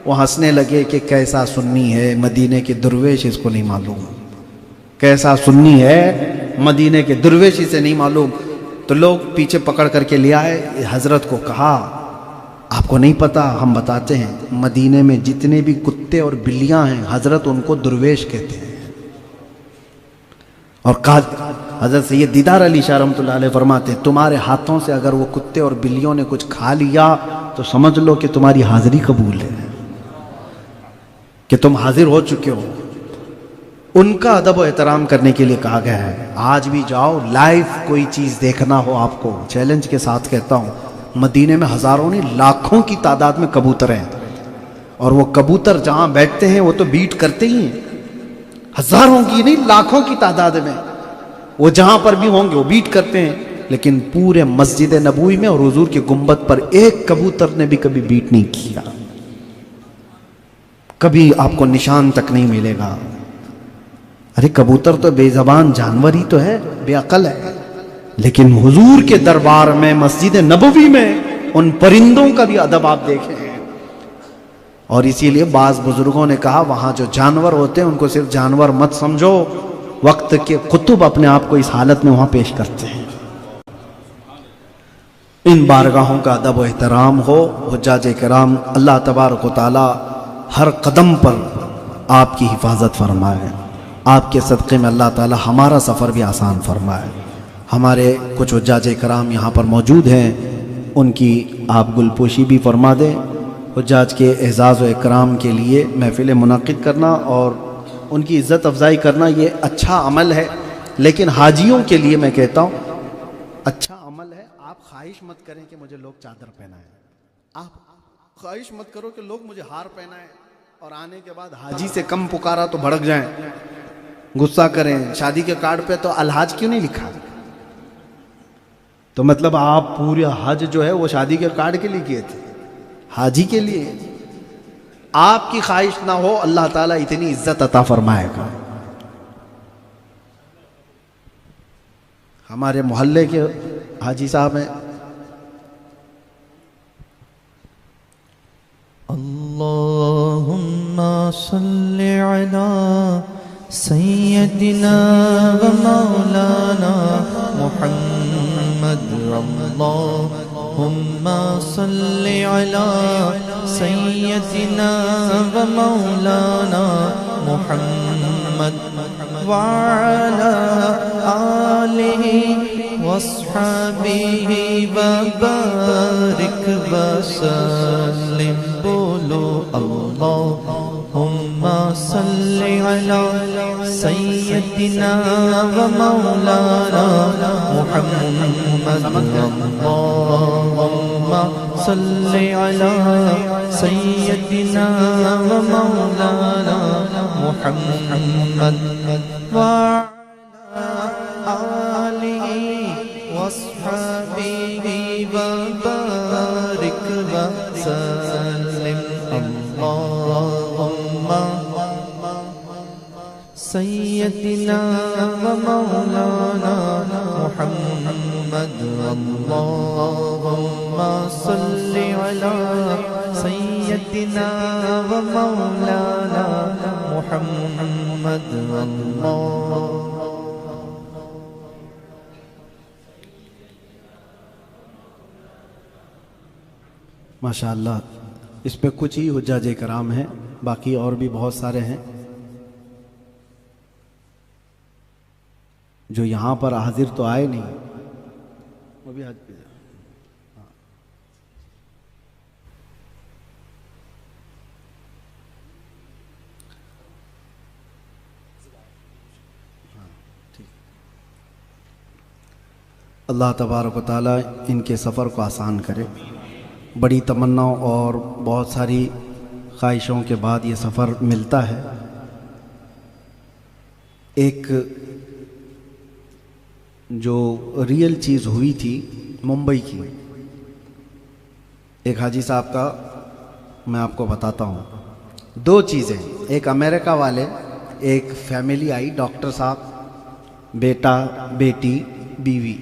وہ ہنسنے لگے کہ کیسا سنی ہے مدینے کے درویش اس کو نہیں معلوم، کیسا سنی ہے مدینے کے درویش اسے نہیں معلوم۔ تو لوگ پیچھے پکڑ کر کے لے آئے، حضرت کو کہا آپ کو نہیں پتا، ہم بتاتے ہیں، مدینے میں جتنے بھی کتے اور بلیاں ہیں حضرت ان کو درویش کہتے ہیں۔ اور حضرت سید دیدار علی شاہ رحمۃ اللہ علیہ فرماتے ہیں تمہارے ہاتھوں سے اگر وہ کتے اور بلیوں نے کچھ کھا لیا تو سمجھ لو کہ تمہاری حاضری قبول ہے، کہ تم حاضر ہو چکے ہو۔ ان کا ادب و احترام کرنے کے لیے کہا گیا ہے۔ آج بھی جاؤ، لائیو کوئی چیز دیکھنا ہو آپ کو، چیلنج کے ساتھ کہتا ہوں، مدینے میں ہزاروں نہیں لاکھوں کی تعداد میں کبوتر ہیں، اور وہ کبوتر جہاں بیٹھتے ہیں وہ تو بیٹ کرتے ہی ہیں، ہزاروں کی نہیں لاکھوں کی تعداد میں وہ جہاں پر بھی ہوں گے وہ بیٹ کرتے ہیں، لیکن پورے مسجد نبوی میں اور حضور کے گنبد پر ایک کبوتر نے بھی کبھی بیٹ نہیں کیا، کبھی آپ کو نشان تک نہیں ملے گا۔ ارے کبوتر تو بے زبان جانور ہی تو ہے، بے عقل ہے، لیکن حضور کے دربار میں مسجد نبوی میں ان پرندوں کا بھی ادب آپ دیکھیں۔ اور اسی لیے بعض بزرگوں نے کہا وہاں جو جانور ہوتے ہیں ان کو صرف جانور مت سمجھو، وقت کے قطب اپنے آپ کو اس حالت میں وہاں پیش کرتے ہیں۔ ان بارگاہوں کا ادب و احترام ہو۔ حجاج کرام، اللہ تبارک و تعالی ہر قدم پر آپ کی حفاظت فرمائے، آپ کے صدقے میں اللہ تعالی ہمارا سفر بھی آسان فرمائے۔ ہمارے کچھ حجاج کرام یہاں پر موجود ہیں، ان کی آپ گلپوشی بھی فرما دیں۔ حجاج کے اعزاز و اکرام کے لیے محفل منعقد کرنا اور ان کی عزت افزائی کرنا یہ اچھا عمل ہے، لیکن حاجیوں کے لیے میں کہتا ہوں اچھا عمل ہے، آپ خواہش مت کریں کہ مجھے لوگ چادر پہنائیں، آپ خواہش مت کرو کہ لوگ مجھے ہار پہنائیں اور آنے کے بعد حاجی سے کم پکارا تو بھڑک جائیں، غصہ کریں۔ شادی کے کارڈ پہ تو الحاج کیوں نہیں لکھا؟ تو مطلب آپ پورے حج جو ہے وہ شادی کے کارڈ کے لیے کیے تھے، حاجی کے لیے؟ آپ کی خواہش نہ ہو، اللہ تعالیٰ اتنی عزت عطا فرمائے گا۔ ہمارے محلے کے حاجی صاحب ہیں، اللہم صلی علی سیدنا و مولانا محمد، اللہم صلی علی سیدنا و مولانا محمد وعلی آلہ وصحبہ وبارک وسلم۔ بولو اللہم صلی علی سیدنا و مولانا محمد، اللہم صلی علی سیدنا و مولانا محمد وعلی آلہ وصحبہ وبارک وسلم۔ اللہم سیدنا و مولانا محمد، اللہم صلی علی سیدنا و مولانا محمد، ماشاءاللہ۔ اس پہ کچھ ہی حجاج کرام ہیں، باقی اور بھی بہت سارے ہیں جو یہاں پر حاضر تو آئے نہیں، وہ بھی حج پہ جائیں۔ اللہ تبارک و تعالیٰ ان کے سفر کو آسان کرے۔ بڑی تمنا اور بہت ساری خواہشوں کے بعد یہ سفر ملتا ہے۔ ایک جو ریئل چیز ہوئی تھی ممبئی کی، ایک حاجی صاحب کا میں آپ کو بتاتا ہوں۔ دو چیزیں، ایک امریکہ والے، ایک فیملی آئی، ڈاکٹر صاحب، بیٹا، بیٹی، بیوی،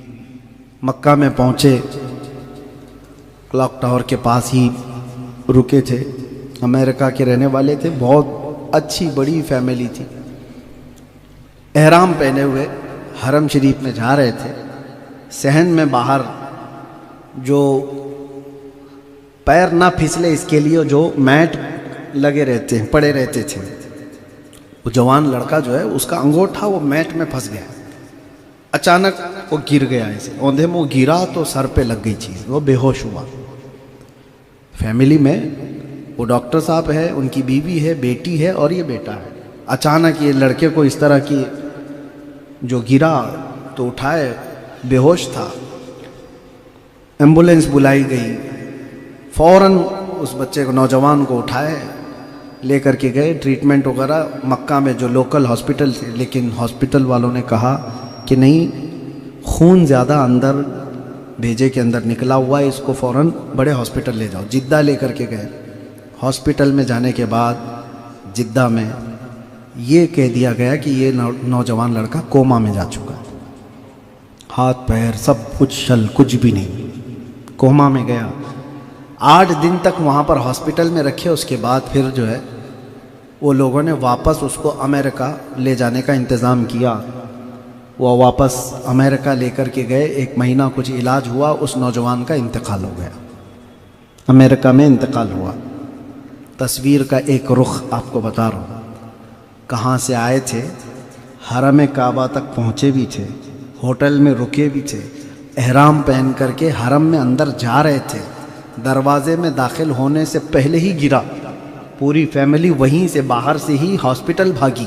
مکہ میں پہنچے، کلاک ٹاور کے پاس ہی رکے تھے، امریکہ کے رہنے والے تھے، بہت اچھی بڑی فیملی تھی، احرام پہنے ہوئے حرم شریف میں جا رہے تھے۔ صحن میں باہر جو پیر نہ پھسلے اس کے لیے جو میٹ لگے رہتے ہیں، پڑے رہتے تھے، وہ جوان لڑکا جو ہے اس کا انگوٹھا وہ میٹ میں پھنس گیا، اچانک وہ گر گیا، ایسے اوندھے میں وہ گرا تو سر پہ لگ گئی چیز، وہ بے ہوش ہوا۔ فیملی میں وہ ڈاکٹر صاحب ہے، ان کی بیوی ہے، بیٹی ہے اور یہ بیٹا ہے۔ اچانک یہ لڑکے کو اس طرح کی جو گرا تو اٹھائے، بے ہوش تھا، ایمبولینس بلائی گئی، فوراً اس بچے کو، نوجوان کو اٹھائے، لے کر کے گئے ٹریٹمنٹ وغیرہ مکہ میں جو لوکل ہاسپٹل تھے، لیکن ہاسپٹل والوں نے کہا کہ نہیں، خون زیادہ اندر بھیجے کے اندر نکلا ہوا ہے، اس کو فوراً بڑے ہاسپٹل لے جاؤ۔ جدہ لے کر کے گئے۔ ہاسپٹل میں جانے کے بعد جدہ میں یہ کہہ دیا گیا کہ یہ نوجوان لڑکا کوما میں جا چکا ہے، ہاتھ پیر سب کچھ شل، کچھ بھی نہیں، کوما میں گیا۔ 8 دن تک وہاں پر ہاسپٹل میں رکھے۔ اس کے بعد پھر جو ہے وہ لوگوں نے واپس اس کو امریکہ لے جانے کا انتظام کیا۔ وہ واپس امریکہ لے کر کے گئے، 1 مہینہ کچھ علاج ہوا، اس نوجوان کا انتقال ہو گیا، امریکہ میں انتقال ہوا۔ تصویر کا ایک رخ آپ کو بتا رہا ہوں، کہاں سے آئے تھے، حرم کعبہ تک پہنچے بھی تھے، ہوٹل میں رکے بھی تھے، احرام پہن کر کے حرم میں اندر جا رہے تھے، دروازے میں داخل ہونے سے پہلے ہی گرا، پوری فیملی وہیں سے باہر سے ہی ہاسپٹل بھاگی،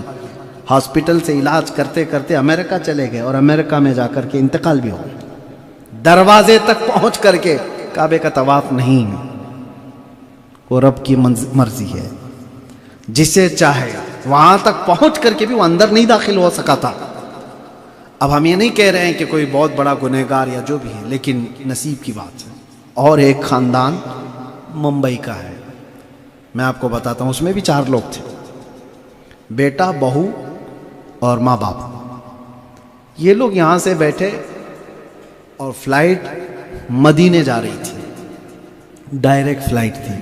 ہاسپٹل سے علاج کرتے کرتے امریکہ چلے گئے، اور امریکہ میں جا کر کے انتقال بھی ہو گیا۔ دروازے تک پہنچ کر کے کعبے کا طواف نہیں، وہ رب کی مرضی ہے، جسے چاہے وہاں تک پہنچ کر کے بھی وہ اندر نہیں داخل ہو سکا تھا۔ اب ہم یہ نہیں کہہ رہے ہیں کہ کوئی بہت بڑا گنہگار یا جو بھی ہے، لیکن نصیب کی بات ہے۔ اور ایک خاندان ممبئی کا ہے، میں آپ کو بتاتا ہوں، اس میں بھی 4 لوگ تھے، بیٹا، بہو اور ماں باپ۔ یہ لوگ یہاں سے بیٹھے اور فلائٹ مدینے جا رہی تھی، ڈائریکٹ فلائٹ تھی۔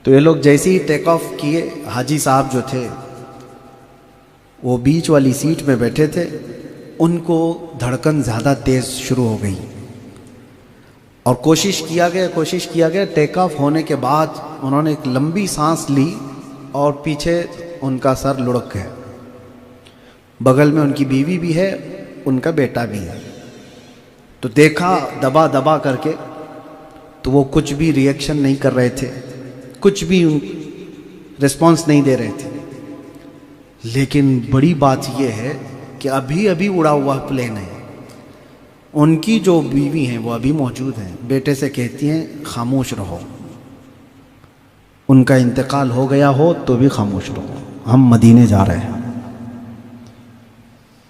تو یہ لوگ جیسے ہی ٹیک آف کیے، حاجی صاحب جو تھے وہ بیچ والی سیٹ میں بیٹھے تھے، ان کو دھڑکن زیادہ تیز شروع ہو گئی، اور کوشش کیا گیا ٹیک آف ہونے کے بعد انہوں نے ایک لمبی سانس لی، اور پیچھے ان کا سر لڑک گیا۔ بغل میں ان کی بیوی بھی ہے، ان کا بیٹا بھی ہے۔ تو دیکھا دبا دبا کر کے، تو وہ کچھ بھی ری ایکشن نہیں کر رہے تھے، کچھ بھی رسپانس نہیں دے رہے تھے۔ لیکن بڑی بات یہ ہے کہ ابھی اڑا ہوا پلین ہے، ان کی جو بیوی ہیں وہ ابھی موجود ہیں، بیٹے سے کہتی ہیں خاموش رہو، ان کا انتقال ہو گیا ہو تو بھی خاموش رہو، ہم مدینے جا رہے ہیں۔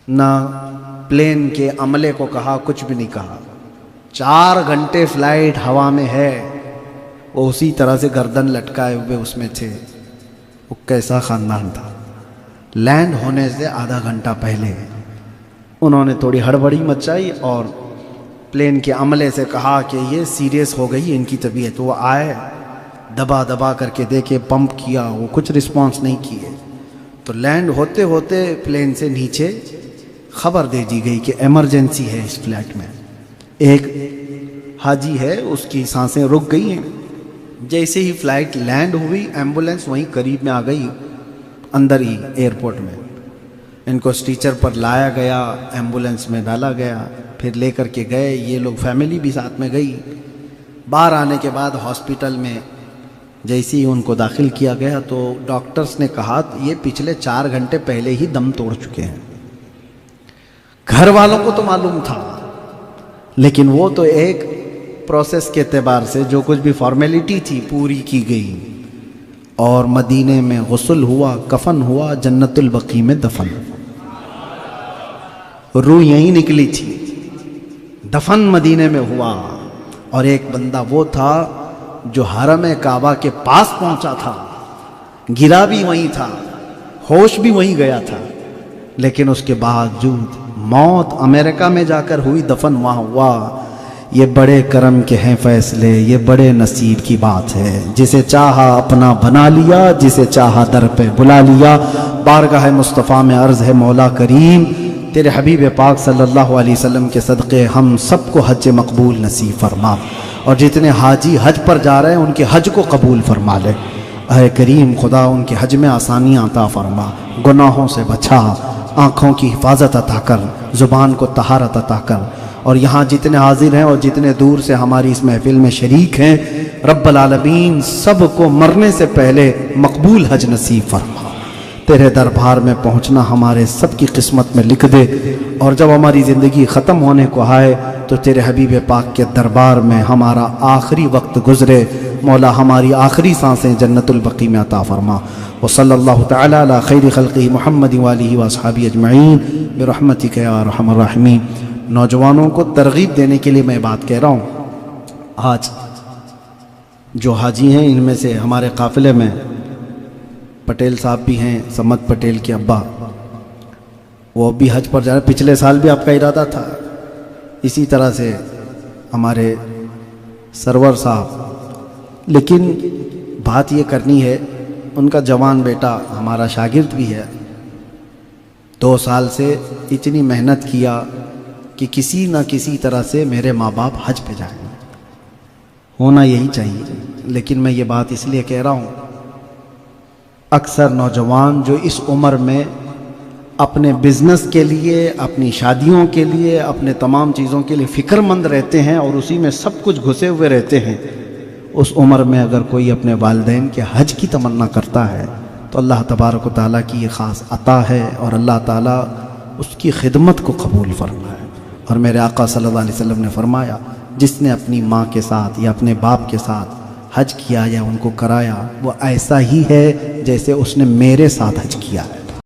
نہ پلین کے عملے کو کہا، کچھ بھی نہیں کہا۔ 4 گھنٹے فلائٹ ہوا میں ہے، وہ اسی طرح سے گردن لٹکائے ہوئے اس میں تھے۔ وہ کیسا خاندان تھا! لینڈ ہونے سے آدھا گھنٹہ پہلے انہوں نے تھوڑی ہڑبڑی مچائی اور پلین کے عملے سے کہا کہ یہ سیریس ہو گئی ان کی طبیعت۔ وہ آئے، دبا دبا کر کے دیکھے، پمپ کیا، وہ کچھ رسپانس نہیں کیے۔ تو لینڈ ہوتے ہوتے پلین سے نیچے خبر دے دی گئی کہ ایمرجنسی ہے اس فلائٹ میں، ایک حاجی ہے، اس کی سانسیں رک گئی ہیں۔ جیسے ہی فلائٹ لینڈ ہوئی، ایمبولینس وہیں قریب میں آ گئی، اندر ہی ایئرپورٹ میں۔ ان کو اسٹریچر پر لایا گیا، ایمبولینس میں ڈالا گیا، پھر لے کر کے گئے، یہ لوگ فیملی بھی ساتھ میں گئی۔ باہر آنے کے بعد ہاسپٹل میں جیسے ہی ان کو داخل کیا گیا تو ڈاکٹرز نے کہا یہ پچھلے 4 گھنٹے پہلے ہی دم توڑ چکے ہیں۔ گھر والوں کو تو معلوم تھا، لیکن وہ تو ایک پروسیس کے اعتبار سے جو کچھ بھی فارمیلٹی تھی پوری کی گئی، اور مدینے میں غسل ہوا، کفن ہوا، جنت البقیع میں دفن، روح یہیں نکلی تھی، دفن مدینے میں ہوا۔ اور ایک بندہ وہ تھا جو حرم کعبہ کے پاس پہنچا تھا، گرا بھی وہیں تھا، ہوش بھی وہیں گیا تھا، لیکن اس کے باوجود موت امریکہ میں جا کر ہوئی، دفن وہاں ہوا۔ یہ بڑے کرم کے ہیں فیصلے، یہ بڑے نصیب کی بات ہے، جسے چاہا اپنا بنا لیا، جسے چاہا در پہ بلا لیا۔ بارگاہ مصطفیٰ میں عرض ہے مولا کریم، تیرے حبیب پاک صلی اللہ علیہ وسلم کے صدقے ہم سب کو حج مقبول نصیب فرما، اور جتنے حاجی حج پر جا رہے ہیں ان کے حج کو قبول فرما لے۔ اے کریم خدا، ان کے حج میں آسانیاں عطا فرما، گناہوں سے بچا، آنکھوں کی حفاظت عطا کر، زبان کو طہارت عطا کر، اور یہاں جتنے حاضر ہیں اور جتنے دور سے ہماری اس محفل میں شریک ہیں، رب العالمین سب کو مرنے سے پہلے مقبول حج نصیب فرما۔ تیرے دربار میں پہنچنا ہمارے سب کی قسمت میں لکھ دے، اور جب ہماری زندگی ختم ہونے کو آئے تو تیرے حبیب پاک کے دربار میں ہمارا آخری وقت گزرے۔ مولا ہماری آخری سانسیں جنت البقیع میں عطا فرما۔ وصلی اللہ تعالی علی خیر خلقہ محمد وآلہ واصحابہ اجمعین برحمتک یا ارحم الراحمین۔ نوجوانوں کو ترغیب دینے کے لیے میں بات کہہ رہا ہوں۔ آج جو حاجی ہیں ان میں سے ہمارے قافلے میں پٹیل صاحب بھی ہیں، سمت پٹیل کے ابا، وہ بھی حج پر جا رہے۔ پچھلے سال بھی آپ کا ارادہ تھا، اسی طرح سے ہمارے سرور صاحب، لیکن بات یہ کرنی ہے، ان کا جوان بیٹا ہمارا شاگرد بھی ہے، 2 سال سے اتنی محنت کیا کہ کسی نہ کسی طرح سے میرے ماں باپ حج پہ جائیں، ہونا یہی چاہیے۔ لیکن میں یہ بات اس لیے کہہ رہا ہوں، اکثر نوجوان جو اس عمر میں اپنے بزنس کے لیے، اپنی شادیوں کے لیے، اپنے تمام چیزوں کے لیے فکر مند رہتے ہیں اور اسی میں سب کچھ گھسے ہوئے رہتے ہیں، اس عمر میں اگر کوئی اپنے والدین کے حج کی تمنا کرتا ہے تو اللہ تبارک و تعالیٰ کی یہ خاص عطا ہے، اور اللہ تعالیٰ اس کی خدمت کو قبول فرمائے۔ اور میرے آقا صلی اللہ علیہ وسلم نے فرمایا، جس نے اپنی ماں کے ساتھ یا اپنے باپ کے ساتھ حج کیا یا ان کو کرایا، وہ ایسا ہی ہے جیسے اس نے میرے ساتھ حج کیا ہے۔